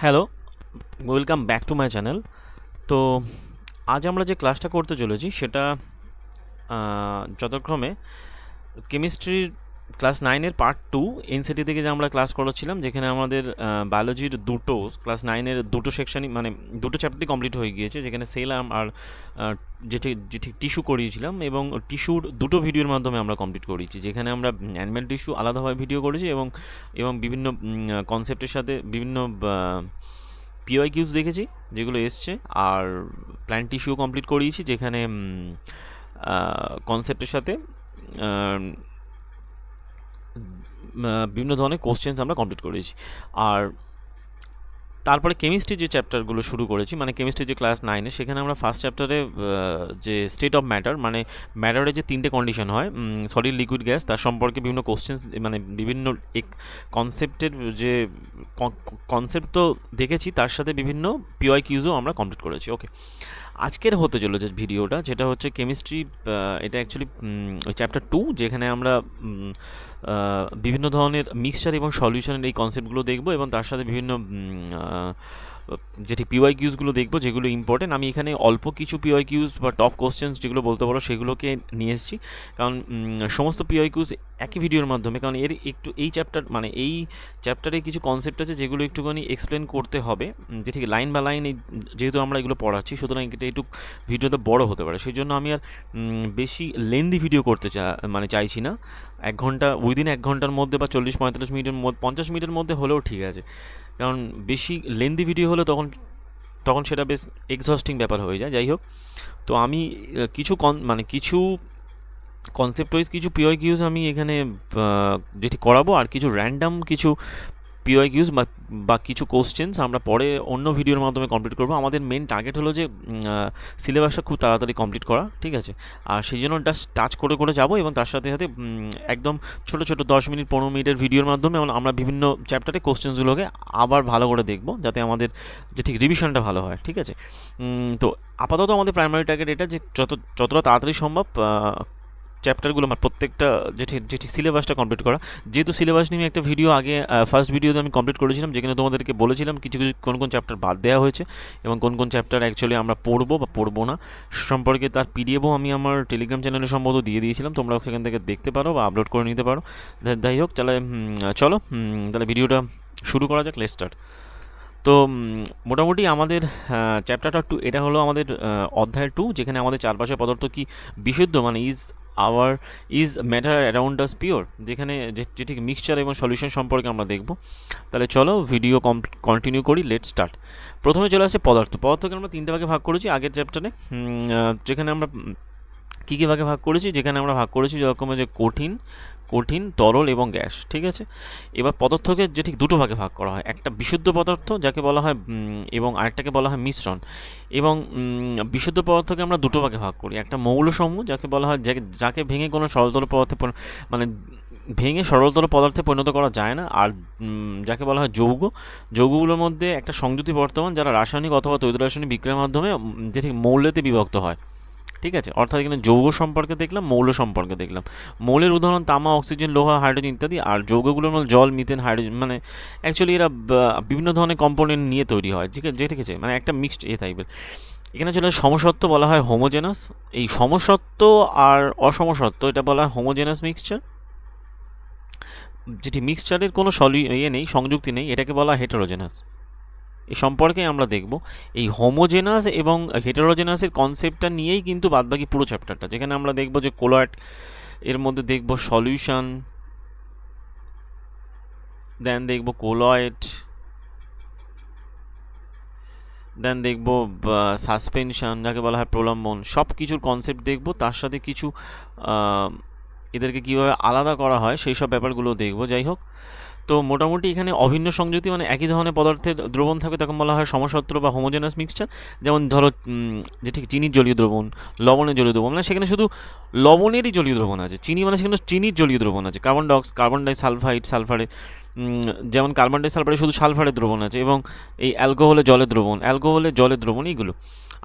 Hello, welcome back to my channel. তো আজ আমরা যে ক্লাসটা করতে চলেছি সেটা যথাক্রমে কেমিস্ট্রির ক্লাস 9-এর পার্ট 2 এনসিটি থেকে যে আমরা ক্লাস করেছিলাম, যেখানে আমাদের বায়োলজির ক্লাস 9-এর দুটো সেকশনই মানে দুটো চ্যাপ্টারই কমপ্লিট হয়ে গিয়েছে, যেখানে সেল আর যেটি যেটি টিস্যু করিয়েছিলাম এবং টিস্যুর দুটো ভিডিওর মাধ্যমে আমরা কমপ্লিট করেছি, যেখানে আমরা অ্যানিম্যাল টিস্যু আলাদাভাবে ভিডিও করেছি এবং এবং বিভিন্ন কনসেপ্টের সাথে বিভিন্ন পিওয়াইকিউজ দেখেছি যেগুলো এসছে, আর প্ল্যান্ট টিস্যুও কমপ্লিট করিয়েছি, যেখানে কনসেপ্টের সাথে বিভিন্ন ধরনের কোশ্চেন্স আমরা কমপ্লিট করেছি। আর তারপরে কেমিস্ট্রি যে চ্যাপ্টারগুলো শুরু করেছি, মানে কেমিস্ট্রি যে ক্লাস 9-এ, সেখানে আমরা ফার্স্ট চ্যাপ্টারে যে স্টেট অফ ম্যাটার, মানে ম্যাটারের যে তিনটে কন্ডিশন হয়, সলিড, লিকুইড, গ্যাস, তার সম্পর্কে বিভিন্ন কোশ্চেন্স, মানে বিভিন্ন কনসেপ্টের যে কনসেপ্ট তো দেখেছি, তার সাথে বিভিন্ন পিওয়াইকিউজও আমরা কমপ্লিট করেছি। ওকে, আজকের হতে চলেছে ভিডিওটা, যেটা হচ্ছে কেমিস্ট্রি, এটা অ্যাকচুয়ালি ওই চ্যাপ্টার 2, যেখানে আমরা বিভিন্ন ধরনের মিক্সচার এবং সলিউশনের এই কনসেপ্টগুলো দেখব এবং তার সাথে বিভিন্ন যেটি পিওয়াইকিউজগুলো দেখব, যেগুলো ইম্পর্টেন্ট। আমি এখানে অল্প কিছু পিওয়াইকিউজ বা টপ কোশ্চেন্স যেগুলো বলতে পারো সেগুলোকে নিয়ে এসেছি, কারণ সমস্ত পিওয়াইকিউজ একই ভিডিওর মাধ্যমে, কারণ এর একটু এই চ্যাপ্টারে কিছু কনসেপ্ট আছে যেগুলো একটুখানি এক্সপ্লেন করতে হবে, যে ঠিক লাইন বা লাইন, যেহেতু আমরা এগুলো পড়াচ্ছি, সুতরাং এটা একটু ভিডিওতে বড় হতে পারে, সেই জন্য আমি আর বেশি লেন্দি ভিডিও করতে চাইছি না। 1 ঘন্টা, উইদিন 1 ঘন্টার মধ্যে বা 40-45 মিনিটের মধ্যে, 50 মিনিটের মধ্যে হলেও ঠিক আছে, কারণ বেশি লেন্দি ভিডিও হলে তখন সেটা বেশ এক্সস্টিং ব্যাপার হয়ে যায়। যাই হোক, তো আমি কিছু কনসেপ্ট ওয়াইজ কিছু পিওয়াইকিউজ আমি এখানে যেটি করাবো, আর কিছু র্যান্ডাম কিছু পিওয়াইকিউজ বা কিছু কোশ্চেন্স আমরা পরে অন্য ভিডিওর মাধ্যমে কমপ্লিট করবো। আমাদের মেন টার্গেট হলো যে সিলেবাসটা খুব তাড়াতাড়ি কমপ্লিট করা, ঠিক আছে? আর সেই জন্য জাস্ট টাচ করে যাবো এবং তার সাথে সাথে একদম ছোটো 10 মিনিট 15 মিনিটের ভিডিওর মাধ্যমে আমরা বিভিন্ন চ্যাপ্টারে কোশ্চেন্সগুলোকে আবার ভালো করে দেখবো, যাতে আমাদের যে ঠিক রিভিশনটা ভালো হয়, ঠিক আছে? তো আপাতত আমাদের প্রাইমারি টার্গেট এটা, যে যতটা তাড়াতাড়ি সম্ভব চ্যাপ্টারগুলো আমার প্রত্যেকটা যেটি সিলেবাসটা কমপ্লিট করা। যেহেতু সিলেবাস নিয়ে একটা ভিডিও আগে ফার্স্ট ভিডিওতে আমি কমপ্লিট করেছিলাম, যেখানে তোমাদেরকে বলেছিলাম কিছু কোন চ্যাপ্টার বাদ দেওয়া হয়েছে এবং কোন চ্যাপ্টার অ্যাকচুয়ালি আমরা পড়বো বা পড়বো না সম্পর্কে, তার পিডিএফও আমি আমার টেলিগ্রাম চ্যানেলে সম্ভবত দিয়ে দিয়েছিলাম, তোমরা সেখান থেকে দেখতে পারো বা আপলোড করে নিতে পারো। যাই হোক, চলো তাহলে ভিডিওটা শুরু করা যাক। Let's start. তো মোটামুটি আমাদের চ্যাপ্টারটা 2, এটা হলো আমাদের অধ্যায় 2, যেখানে আমাদের চারপাশের পদার্থ কি বিশুদ্ধ, মানে is matter around us pure, যেখানে যে ঠিক মিক্সচার এবং সলিউশন সম্পর্কে আমরা দেখব। তাহলে চলো ভিডিও কন্টিনিউ করি। Let's start. প্রথমে চলে আসছে পদার্থকে আমরা 3টে ভাগে ভাগ করেছি আগের চ্যাপ্টারে, যেখানে আমরা কী ভাগে ভাগ করেছি, যেখানে আমরা ভাগ করেছি যেরকম যে কঠিন, তরল এবং গ্যাস, ঠিক আছে? এবার পদার্থকে যে ঠিক দুটো ভাগে ভাগ করা হয়, একটা বিশুদ্ধ পদার্থ যাকে বলা হয় এবং আরেকটাকে বলা হয় মিশ্রণ। এবং বিশুদ্ধ পদার্থকে আমরা দুটো ভাগে ভাগ করি, একটা মৌলসমূহ যাকে বলা হয়, যাকে ভেঙে কোনো সরলতর পদার্থে মানে ভেঙে সরলতর পদার্থে পরিণত করা যায় না, আর যাকে বলা হয় যৌগগুলোর মধ্যে একটা সংযুতি বর্তমান, যারা রাসায়নিক অথবা তড়িৎ রাসায়নিক বিক্রিয়ার মাধ্যমে যে ঠিক মৌলেতে বিভক্ত হয়, ঠিক আছে? অর্থাৎ এখানে যৌগ সম্পর্কে দেখলাম, মৌল সম্পর্কে দেখলাম। মৌলের উদাহরণ তামা, অক্সিজেন, লোহা, হাইড্রোজেন ইত্যাদি। আর যৌগগুলোর মধ্যে জল, মিথেন, হাইড্রোজেন, মানে অ্যাকচুয়ালি এরা বিভিন্ন ধরনের কম্পোনেন্ট নিয়ে তৈরি হয়, ঠিক আছে? মানে একটা মিক্সড টাইপের। এখানে চলে আসে বলা হয় হোমোজেনাস। এই সমসত্ব আর অসমসত্ব, এটা বলা হয় হোমোজেনাস মিক্সচার। যেটি মিক্সচারের কোনো নেই, সংযুক্তি নেই, এটাকে বলা হয় হেটারোজেনাস। এই সম্পর্কে আমরা দেখব। এই হোমোজেনাস এবং হেটারোজেনাসের কনসেপ্টটা নিয়েই কিন্তু বাদবাকি পুরো চ্যাপ্টারটা, যেখানে আমরা দেখব যে কোলয়েড, এর মধ্যে দেখব সলিউশন, দেন দেখব কোলয়েড, দেন দেখব সাসপেনশন যাকে বলা হয় প্রলম্বন, সব কিছুর কনসেপ্ট দেখব, তার সাথে কিছু এদেরকে কীভাবে আলাদা করা হয় সেই সব ব্যাপারগুলো দেখব। যাই হোক, তো মোটামুটি এখানে অভিন্ন সংযুক্তি, মানে একই ধরনের পদার্থের দ্রবণ থাকবে, তখন বলা হয় সমসত্র বা হোমোজেনাস মিক্সচার। যেমন ধরো যে ঠিক চিনির জলীয় দ্রবণ, লবণের জলীয় দ্রবণ, মানে সেখানে শুধু লবণেরই জলীয় দ্রবণ আছে, চিনি মানে সেখানে চিনির জলীয় দ্রবণ আছে। কার্বন ডাইসালফাইড, যেমন কার্বন ডাইসালফাইডে শুধু সালফারের দ্রবণ আছে, এবং এই অ্যালকোহলে জলের দ্রবণ, এইগুলো।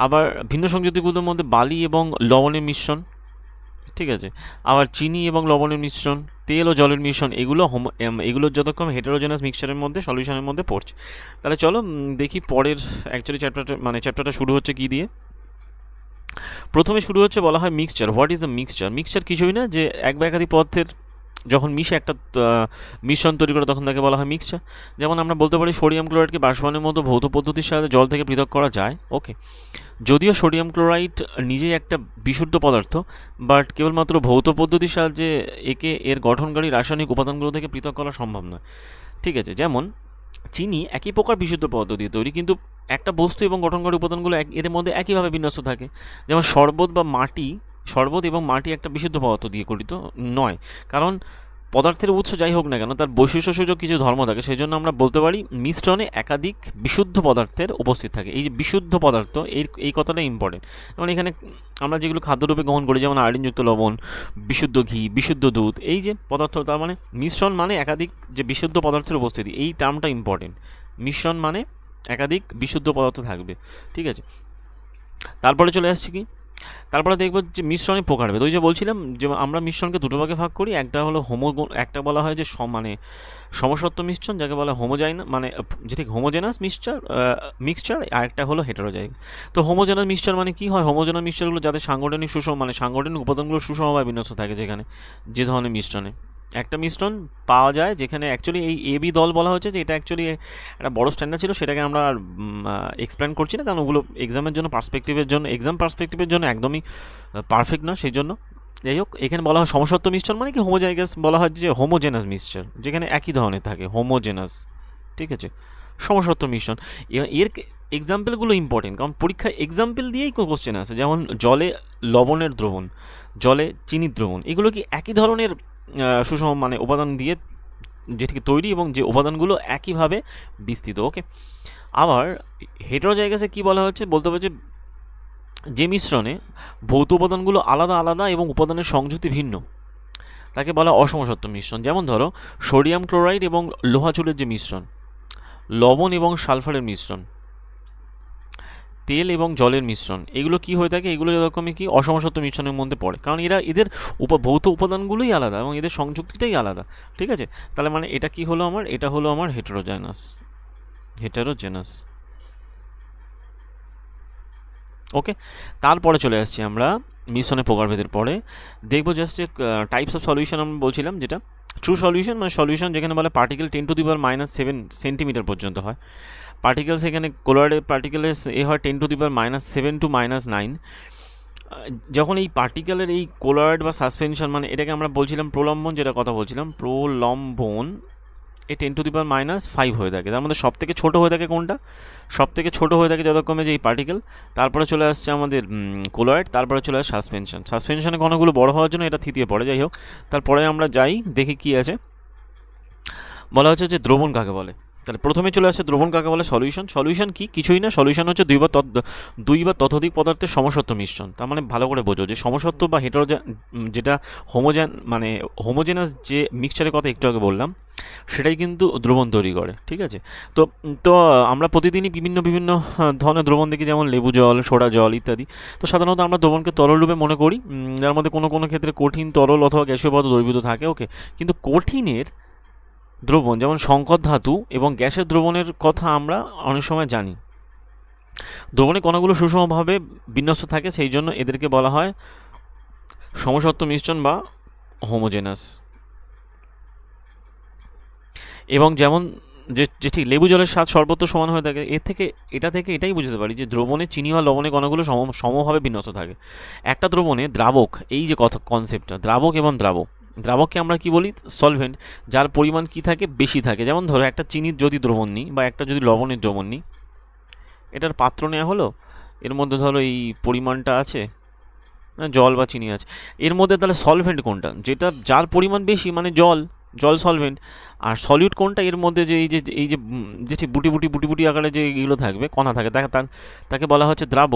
আবার ভিন্ন সংযুক্তিগুলোর মধ্যে বালি এবং লবণের মিশ্রণ, ঠিক ঠিক আছে। আবার চিনি এবং লবণের মিশ্রণ, তেল ও জলের মিশ্রণ, এগুলো যতক্ষণ হেটেরোজেনাস মিক্সচারের মধ্যে সলিউশনের মধ্যে পড়ছে। তাহলে চলো দেখি পরের অ্যাকচুয়ালি চ্যাপ্টারটা শুরু হচ্ছে কী দিয়ে। প্রথমে শুরু হচ্ছে বলা হয় mixture. What is the mixture? Mixture কিছুই না, যে এক বা একাধিক পদার্থের যখন মিশে একটা মিশ্রণ তৈরি করে তখন তাকে বলা হয় মিক্সচার। যেমন আমরা বলতে পারি সোডিয়াম ক্লোরাইডকে বাষ্পায়নের মতো ভৌত পদ্ধতির সাহায্যে জল থেকে পৃথক করা যায়। ওকে, যদিও সোডিয়াম ক্লোরাইড নিজেই একটা বিশুদ্ধ পদার্থ, বাট কেবলমাত্র ভৌত পদ্ধতির সাহায্যে এর গঠনকারী রাসায়নিক উপাদানগুলো থেকে পৃথক করা সম্ভব নয়। ঠিক আছে, যেমন চিনি একই প্রকার বিশুদ্ধ পদার্থ দিয়ে তৈরি, কিন্তু একটা বস্তু এবং গঠনকারী উপাদানগুলো এর মধ্যে একইভাবে বিন্যস্ত থাকে। যেমন শরবত এবং মাটি একটা বিশুদ্ধ পদার্থ দিয়ে গঠিত নয়, কারণ পদার্থের উৎস যাই হোক না কেন তার বৈশিষ্ট্যসূচক কিছু ধর্ম থাকে। সেই জন্য আমরা বলতে পারি মিশ্রণে একাধিক বিশুদ্ধ পদার্থের উপস্থিত থাকে। এই যে বিশুদ্ধ পদার্থ, এই কথাটা ইম্পর্টেন্ট। যেমন এখানে আমরা যেগুলো খাদ্যরূপে গ্রহণ করি, যেমন আয়োডিনযুক্ত লবণ, বিশুদ্ধ ঘি, বিশুদ্ধ দুধ, এই যে পদার্থ, তার মানে মিশ্রণ মানে একাধিক যে বিশুদ্ধ পদার্থের উপস্থিতি, এই টার্মটা ইম্পর্টেন্ট। মিশ্রণ মানে একাধিক বিশুদ্ধ পদার্থ থাকবে। ঠিক আছে, তারপরে চলে আসছি কি, তারপরে দেখব যে মিশ্রণের প্রকারভেদ। ওই যে বলছিলাম যে আমরা মিশ্রণকে দুটো ভাগে ভাগ করি, একটা হলো একটা বলা হয় যে মানে সমসত্ব মিশ্রণ, যাকে বলা মানে যেটি হোমোজেনাস মিক্সচার, আর একটা হলো হেটেরোজাইগাস। তো হোমোজেনাস মিক্সচার মানে কি হয়? হোমোজেনাস মিক্সচারগুলো যাদের সাংগঠনিক সাংগঠনিক উপাদানগুলো সুষমভাবে বিন্যস্ত থাকে, যেখানে যে ধরনের মিশ্রণে একটা মিশ্রণ পাওয়া যায়, যেখানে অ্যাকচুয়ালি এই এবি দল বলা হচ্ছে যে এটা অ্যাকচুয়ালি একটা বড় স্ট্যান্ডার্ড ছিল, সেটাকে আমরা আর এক্সপ্লেন করছি না, কারণ ওগুলো এক্সাম পার্সপেক্টিভের জন্য একদমই পারফেক্ট না। সেই জন্য যাই হোক, এখানে বলা হয় সমসত্ব মিশ্রণ মানে কি হোমোজাইগাস বলা হয় যে হোমোজেনাস মিক্সচার, যেখানে একই ধরনের থাকে, হোমোজেনাস। ঠিক আছে, সমসত্ব মিশ্রণ। এর এক্সাম্পলগুলো ইম্পর্টেন্ট, কারণ পরীক্ষায় এক্সাম্পল দিয়েই কোশ্চেন আসে। যেমন জলে লবণের দ্রবণ, জলে চিনির দ্রবণ, এগুলো কি একই ধরনের সুষম মানে উপাদান দিয়ে যেটিকে তৈরি এবং যে উপাদানগুলো একইভাবে বিস্তৃত। ওকে, আবার হেটেরোজাইগাসে কি বলা হচ্ছে? বলতে হবে যে মিশ্রণে ভৌত উপাদানগুলো আলাদা আলাদা এবং উপাদানের সংযুক্তি ভিন্ন, তাকে বলা অসমসত্ব মিশ্রণ। যেমন ধরো সোডিয়াম ক্লোরাইড এবং লোহা চুলের যে মিশ্রণ, লবণ এবং সালফারের মিশ্রণ, তেল এবং জলের মিশ্রণ, এগুলো কি হয়ে থাকে? এগুলো এরকমই কি অসমসত্ব মিশ্রণের মধ্যে পড়ে, কারণ এদের ভৌত উপাদানগুলোই আলাদা এবং এদের সংযুক্তিটাই আলাদা। ঠিক আছে, তাহলে মানে এটা কি হলো আমার? এটা হলো আমার হেটেরোজেনাস। ওকে, তারপরে চলে আসছি আমরা মিশ্রণের প্রকারভেদের পরে দেখবো জাস্ট টাইপস অফ সলিউশন। আমরা বলছিলাম যেটা ট্রু সলিউশন, মানে সলিউশন যেখানে বলে পার্টিকেল 10⁻⁷ সেন্টিমিটার পর্যন্ত হয়। পার্টিকেলস এখানে ক্লোরাইডের পার্টিকেলের হয় 10⁻⁷ to -9। যখন এই পার্টিকেলের এই ক্লোরাইড বা সাসপেনশন, মানে এটাকে আমরা বলছিলাম প্রলম্বন, যেটা কথা বলছিলাম প্রলম্বন, এই 10⁻⁵ হয়ে থাকে। তার মধ্যে সব থেকে ছোটো হয়ে থাকে কোনটা? সব থেকে ছোটো হয়ে থাকে যতক্ষণে যে এই পার্টিকেল, তারপরে চলে আসছে আমাদের ক্লোরাইড, তারপরে চলে আসে সাসপেনশনের ঘনগুলো বড় হওয়ার জন্য এটা তৃতীয় পড়ে। যাই হোক, তারপরে আমরা যাই দেখি কি আছে। বলা হচ্ছে যে দ্রবণ কাকে বলে। তাহলে প্রথমে চলে আসছে দ্রবণ কাকে বলে। সলিউশন কি? কিছুই না, সলিউশন হচ্ছে দুই বা ততোধিক পদার্থের সমসত্ব মিশ্রণ। তার মানে ভালো করে বোঝো যে সমসত্ব বা যেটা হোমোজেনাস যে মিক্সচারের কথা একটু আগে বললাম, সেটাই কিন্তু দ্রবণ তৈরি করে। ঠিক আছে, তো আমরা প্রতিদিনই বিভিন্ন ধরনের দ্রবণ দেখি, যেমন লেবু জল, সোডা জল ইত্যাদি। তো সাধারণত আমরা দ্রবণকে তরল রূপে মনে করি, যার মধ্যে কোনো ক্ষেত্রে কঠিন, তরল অথবা গ্যাসীয় পদার্থ দ্রবীভূত থাকে। ওকে, কিন্তু কঠিনের দ্রবণ যেমন সংকর ধাতু এবং গ্যাসের দ্রবণের কথা আমরা অনেক সময় জানি। দ্রবণে কণাগুলো সুষমভাবে বিন্যস্ত থাকে, সেই জন্য এদেরকে বলা হয় সমসত্ব মিশ্রণ বা হোমোজেনাস। এবং যেমন যেটি লেবু জলের স্বাদ সর্বত্র সমান হয়ে থাকে, এটা থেকে এটাই বুঝতে পারি যে দ্রবণে চিনি বা লবণে কণাগুলো সমভাবে বিন্যস্ত থাকে। একটা দ্রবণে দ্রাবক, এই যে কনসেপ্টটা দ্রাবক এবং দ্রাবককে আমরা কি বলি? সলভেন্ট, যার পরিমাণ কি থাকে? বেশি থাকে। যেমন ধরো একটা চিনির যদি দ্রবণ নিই বা একটা যদি লবণের দ্রবণ নিই, এটার পাত্র নেওয়া হলো, এর মধ্যে ধরো এই পরিমাণটা আছে, জল বা চিনি আছে, এর মধ্যে তাহলে সলভেন্ট কোনটা? যার পরিমাণ বেশি, মানে জল সলভেন্ট। আর সলিউট কোনটা? এর মধ্যে যে যেটি বুটি আকারে যে এগুলো থাকবে, কণা থাকে, তাকে বলা হচ্ছে দ্রাব,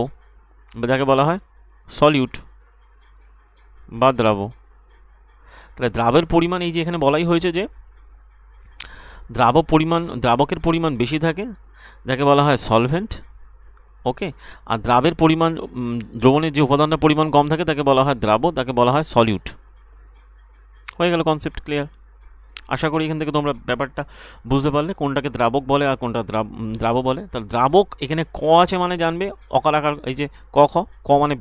বা যাকে বলা হয় সলিউট বা দ্রাব। তাহলে দ্রাবের পরিমাণ, এই যে এখানে বলাই হয়েছে যে দ্রাবকের পরিমাণ বেশি থাকে, যাকে বলা হয় সলভেন্ট ওকে। আর দ্রাবের পরিমাণ দ্রবণের যে উপাদানটার পরিমাণ কম থাকে তাকে বলা হয় দ্রাব্য, তাকে বলা হয় সলিউট। হয়ে গেল কনসেপ্ট ক্লিয়ার? আশা করি এখান থেকে তোমরা ব্যাপারটা বুঝতে পারলে কোনটাকে দ্রাবক বলে আর কোনটা দ্রাব্য বলে। তাহলে দ্রাবক এখানে ক আছে মানে জানবে অকার আকার, এই যে ক খ, ক মানে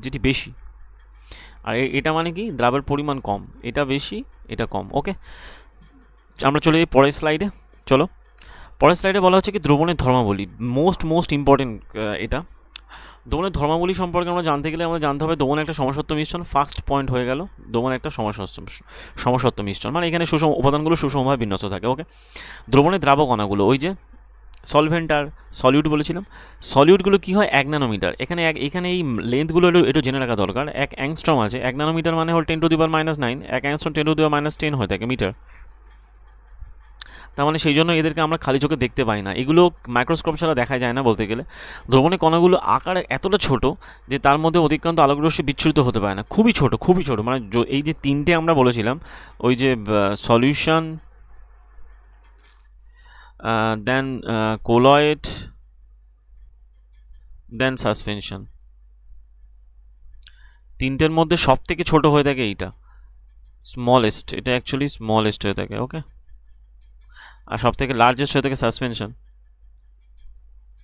যেটি বেশি, আর এটা মানে কি দ্রাবের পরিমাণ কম, এটা বেশি এটা কম। ওকে, আমরা চলে যাই পরের স্লাইডে। চলো, পরের স্লাইডে বলা হচ্ছে কি দ্রবণের ধর্মাবলী, মোস্ট ইম্পর্টেন্ট এটা। দ্রবণের ধর্মাবলী সম্পর্কে আমরা জানতে গেলে আমাদের জানতে হবে দ্রবণ একটা সমসত্ব মিশ্রণ। ফার্স্ট পয়েন্ট হয়ে গেল দ্রবণ একটা সমসত্ব মিশ্রণ, মানে এখানে সুষম উপাদানগুলো সুষমভাবে বিন্যস্ত থাকে। ওকে, দ্রবণের দ্রাবক কণাগুলো ওই যে সলভেন্ট আর সলিউট বলেছিলাম, সলিউটগুলো কী হয় 1 ন্যানোমিটার। এখানে এই লেন্থগুলো একটু জেনে রাখা দরকার। 1 অ্যাংস্ট্রম আছে, 1 ন্যানোমিটার মানে হল 10⁻⁹, 1 অ্যাংস্ট্রম 10⁻10 হয়ে থাকে মিটার। তার মানে সেই জন্য এদেরকে আমরা খালি চোখে দেখতে পাই না, এগুলো মাইক্রোস্কোপ ছাড়া দেখা যায় না বলতে গেলে। দ্রবণের কণাগুলো আকারে এতটা ছোট যে তার মধ্যে অতিক্রান্ত আলোকরশ্মি বিচ্ছুরিত হতে পারে না, খুবই ছোট। মানে এই যে তিনটে আমরা বলেছিলাম, ওই যে সলিউশন, দেন কোলয়েড, দেন সাসপেনশন, তিনটের মধ্যে সব থেকে ছোট হয়ে থাকে এইটা, স্মলেস্ট, এটা অ্যাকচুয়ালি স্মলেস্ট হয়ে থাকে। ওকে, আর সব থেকে লার্জেস্ট হয়ে থাকে সাসপেনশন।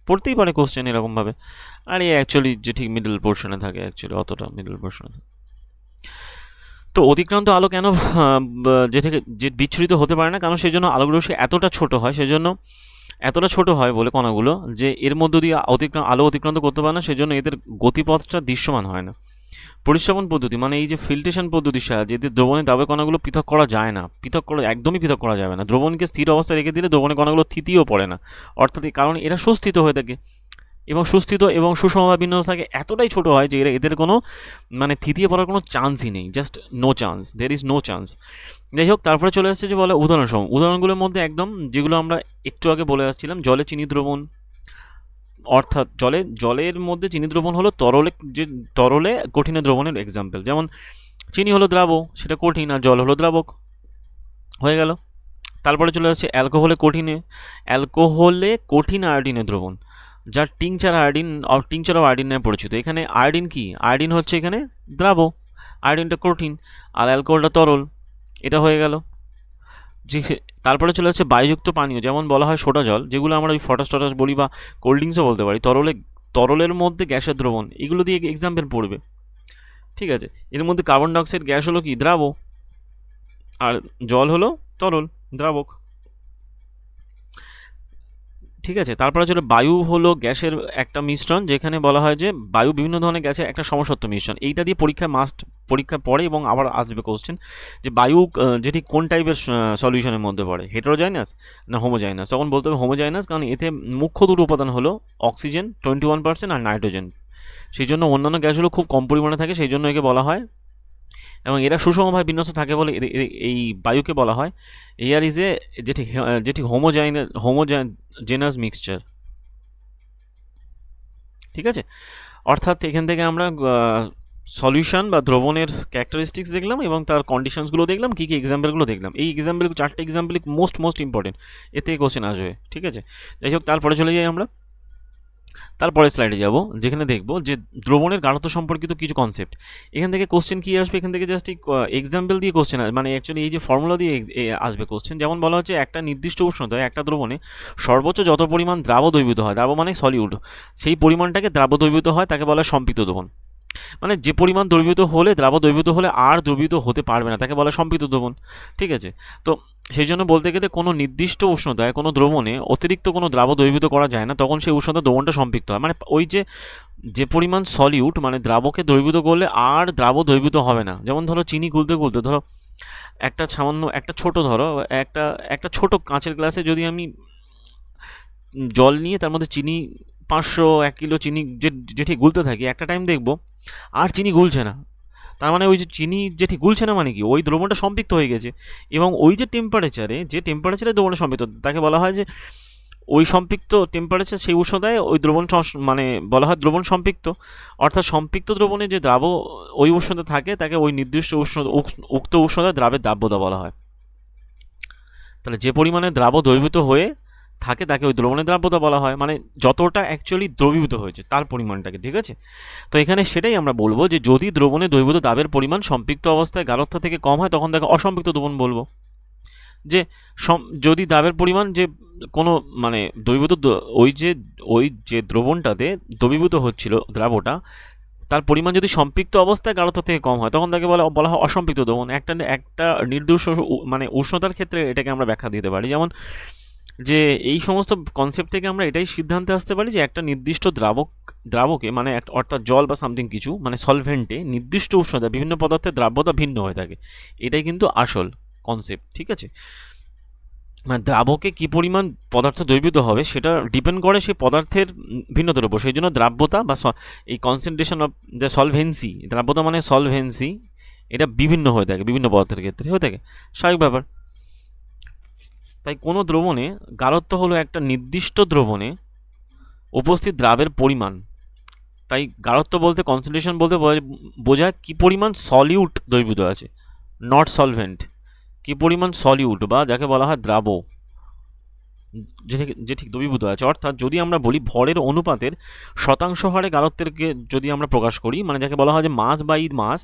পড়তেই পারে কোশ্চেন এরকমভাবে, আর এই অ্যাকচুয়ালি যে ঠিক মিডল পোর্শনে থাকে, অ্যাকচুয়ালি অতটা মিডল পোর্শনে থাকে। তো অতিক্রান্ত আলো কেন যে বিচ্ছুরিত হতে পারে না, কারণ সেই জন্য আলোকরশ্মি এতটা ছোট হয়, সেজন্য এতটা ছোট হয় বলে কণাগুলো যে এর মধ্য দিয়ে আলো অতিক্রান্ত করতে পারে না, সেজন্য এদের গতিপথটা দৃশ্যমান হয় না। পরিশ্রবণ পদ্ধতি মানে এই যে ফিল্ট্রেশন পদ্ধতির সাহায্যে এদের দ্রবণের দ্রাবক কণাগুলো পৃথক করা যায় না, একদমই পৃথক করা যাবে না। দ্রবণকে স্থির অবস্থায় রেখে দিলে দ্রবণের কণাগুলো থিতিও পড়ে না, অর্থাৎ কারণ এরা সুস্থিত হয়ে থাকে এবং সুস্থিত এবং সুষমভাবে বিন্যস্ত থাকে, এতটাই ছোট হয় যে এদের কোনো মানে থিতিয়ে পড়ার কোনো চান্সই নেই, just no chance, there is no chance. যাই হোক, তারপরে চলে আসছে যে বলে উদাহরণগুলোর মধ্যে একদম যেগুলো আমরা একটু আগে বলে আসছিলাম, জলে চিনি দ্রবণ, অর্থাৎ জলের মধ্যে চিনি দ্রবণ হলো তরলে কঠিনে দ্রবণের এক্সাম্পল। যেমন চিনি হলো দ্রাবক, সেটা কঠিন, আর জল হলো দ্রাবক, হয়ে গেল। তারপরে চলে আসছে অ্যালকোহলে কঠিন আয়োডিনের দ্রবণ, যার টিংচার অফ আয়োডিন নামে পরিচিত। এখানে আয়োডিন কি, আয়োডিন হচ্ছে এখানে দ্রাবক, আয়োডিনটা কঠিন, আর অ্যালকোহলটা তরল, এটা হয়ে গেল। যে তারপরে চলে আসছে বায়ুযুক্ত পানীয়, যেমন বলা হয় সোডা জল, যেগুলো আমরা ওই ফটাস বলি বা কোল্ড ড্রিঙ্কসও বলতে পারি, তরলের মধ্যে গ্যাসের দ্রবণ, এগুলো দিয়ে এক্সাম্পল পড়বে। ঠিক আছে, এর মধ্যে কার্বন ডাইঅক্সাইড গ্যাস হলো কি দ্রাবক, আর জল হলো তরল দ্রাবক। ঠিক আছে, তারপরে চলে বায়ু হলো গ্যাসের একটা মিশ্রণ, যেখানে বলা হয় যে বায়ু বিভিন্ন ধরনের গ্যাসের একটা সমসত্ব মিশ্রণ। এইটা দিয়ে পরীক্ষা পড়ে এবং আবার আসবে কোশ্চেন যে বায়ু যেটি কোন টাইপের সলিউশনের মধ্যে পড়ে, হেটেরোজাইনাস না হোমোজাইনাস। তখন বলতে হবে হোমোজাইনাস, কারণ এতে মুখ্য দুটো উপাদান হলো অক্সিজেন 21% আর নাইট্রোজেন, সেই জন্য অন্যান্য গ্যাসগুলো খুব কম পরিমাণে থাকে, সেই জন্য একে বলা হয়, এবং এরা সুষমভাবে বিন্যস্ত থাকে বলে এই বায়ুকে বলা হয় এয়ার ইজ যেটি হোমোজেনাস মিক্সচার। ঠিক আছে, অর্থাৎ এখান থেকে আমরা সলিউশন বা দ্রবণের ক্যারেক্টারিস্টিক্স দেখলাম এবং তার কন্ডিশনসগুলো দেখলাম, কী এক্সাম্পলগুলো দেখলাম। এই এক্সাম্পল 4টে এক্সাম্পলই মোস্ট ইম্পর্টেন্ট, এতে কোশ্চেন আসবে। ঠিক আছে, যাই হোক, তারপরে চলে যাই আমরা তারপরের স্লাইডে যাব, যেখানে দেখব যে দ্রবণের গাঢ়ত্ব সম্পর্কিত কিছু কনসেপ্ট। এখান থেকে কোশ্চেন কী আসবে, এখান থেকে জাস্ট এক্সাম্পল দিয়ে কোশ্চেন আসবে, মানে অ্যাকচুয়ালি এই যে ফর্মুলা দিয়ে আসবে কোশ্চেন। যেমন বলা হচ্ছে একটা নির্দিষ্ট উষ্ণতায় একটা দ্রবণে সর্বোচ্চ যত পরিমাণ দ্রাব দ্রবীভূত হয়, দ্রাব মানে সলিউড, সেই পরিমাণটাকে দ্রাব দ্রবীভূত হয়, তাকে বলা হয় সম্পৃক্ত দ্রবণ। মানে যে পরিমাণ দ্রবীভূত হলে আর দ্রবীভূত হতে পারবে না, তাকে বলা সম্পৃক্ত দ্রবণ। ঠিক আছে, তো সেই জন্য বলতে গেলে কোনো নির্দিষ্ট উষ্ণতায় কোনো দ্রবণে অতিরিক্ত কোনো দ্রাব দ্রবীভূত করা যায় না, তখন সেই উষ্ণতা দ্রবণটা সম্পৃক্ত হয়। মানে ওই যে পরিমাণ সলিউট মানে দ্রাবকে দ্রবীভূত করলে আর দ্রাব দ্রবীভূত হবে না। যেমন ধরো চিনি গুলতে ধরো একটা ছোট কাঁচের গ্লাসে যদি আমি জল নিয়ে তার মধ্যে চিনি 500-1 কিলো চিনি যেটি গুলতে থাকি, একটা টাইম দেখবো আর চিনি গুলছে না, তার মানে ওই যে চিনি যেটি গুলছে না মানে কি ওই দ্রবণটা সম্পৃক্ত হয়ে গেছে, এবং ওই যে টেম্পারেচারে দ্রবণটা সম্পৃক্ত, তাকে বলা হয় যে ওই সম্পৃক্ত টেম্পারেচার, সেই উষ্ণতায় ওই দ্রবণ মানে বলা হয় দ্রবণ সম্পৃক্ত। অর্থাৎ সম্পৃক্ত দ্রবণে যে দ্রাব ওই উষ্ণতা থাকে, তাকে ওই নির্দিষ্ট উক্ত উষ্ণতায় দ্রাবের দাব্যতা বলা হয়। তাহলে যে পরিমাণে দ্রাব দ্রবীভূত হয়ে থাকে তাকে ওই দ্রবণের দ্রাব্যতা বলা হয়, মানে যতটা অ্যাকচুয়ালি দ্রবীভূত হয়েছে তার পরিমাণটাকে, ঠিক আছে। তো এখানে সেটাই আমরা বলবো যে যদি দ্রবণে দ্রবীভূত দ্রাবের পরিমাণ সম্পৃক্ত অবস্থায় গাঢ়ত্ব থেকে কম হয় তখন তাকে অসম্পৃক্ত দ্রবণ বলবো। যে যদি দ্রাবের পরিমাণ যে কোনো মানে দ্রবীভূত ওই যে দ্রবণটাতে দ্রবীভূত হচ্ছিল দ্রাবটা, তার পরিমাণ যদি সম্পৃক্ত অবস্থায় গাঢ়ত্ব থেকে কম হয় তখন তাকে বলা হয় অসম্পৃক্ত দ্রবণ। একটা নির্দিষ্ট মানে উষ্ণতার ক্ষেত্রে এটাকে আমরা ব্যাখ্যা দিতে পারি, যেমন যে এই সমস্ত কনসেপ্ট থেকে আমরা এটাই সিদ্ধান্তে আসতে পারি যে একটা নির্দিষ্ট দ্রাবকে মানে অর্থাৎ জল বা সামথিং কিছু মানে সলভেন্টে নির্দিষ্ট উষ্ণতা বিভিন্ন পদার্থের দ্রাব্যতা ভিন্ন হয়ে থাকে, এটাই কিন্তু আসল কনসেপ্ট, ঠিক আছে। মানে দ্রাবকে কী পরিমাণ পদার্থ দ্রবীভূত হবে সেটা ডিপেন্ড করে সেই পদার্থের ভিন্নতার উপর। সেই জন্য দ্রাব্যতা বা এই কনসেন্ট্রেশন অফ দ্য সলভেন্সি, দ্রাব্যতা মানে সলভেন্সি, এটা বিভিন্ন হয়ে থাকে, বিভিন্ন পদার্থের ক্ষেত্রে হয়ে থাকে, স্বাভাবিক ব্যাপার। তাই কোনো দ্রবণে গাঢ়ত্ব হলো একটা নির্দিষ্ট দ্রবণে উপস্থিত দ্রাবের পরিমাণ। তাই গাঢ়ত্ব বলতে কনসেন্ট্রেশন বলতে বোঝায় কী পরিমাণ সলিউট দ্রবীভূত আছে, নট সলভেন্ট। কী পরিমাণ সলিউট বা যাকে বলা হয় দ্রাব যে ঠিক দ্রবীভূত আছে। অর্থাৎ যদি আমরা বলি ভরের অনুপাতের শতাংশ হারে গাঢ়ত্বকে যদি আমরা প্রকাশ করি, মানে যাকে বলা হয় যে mass by mass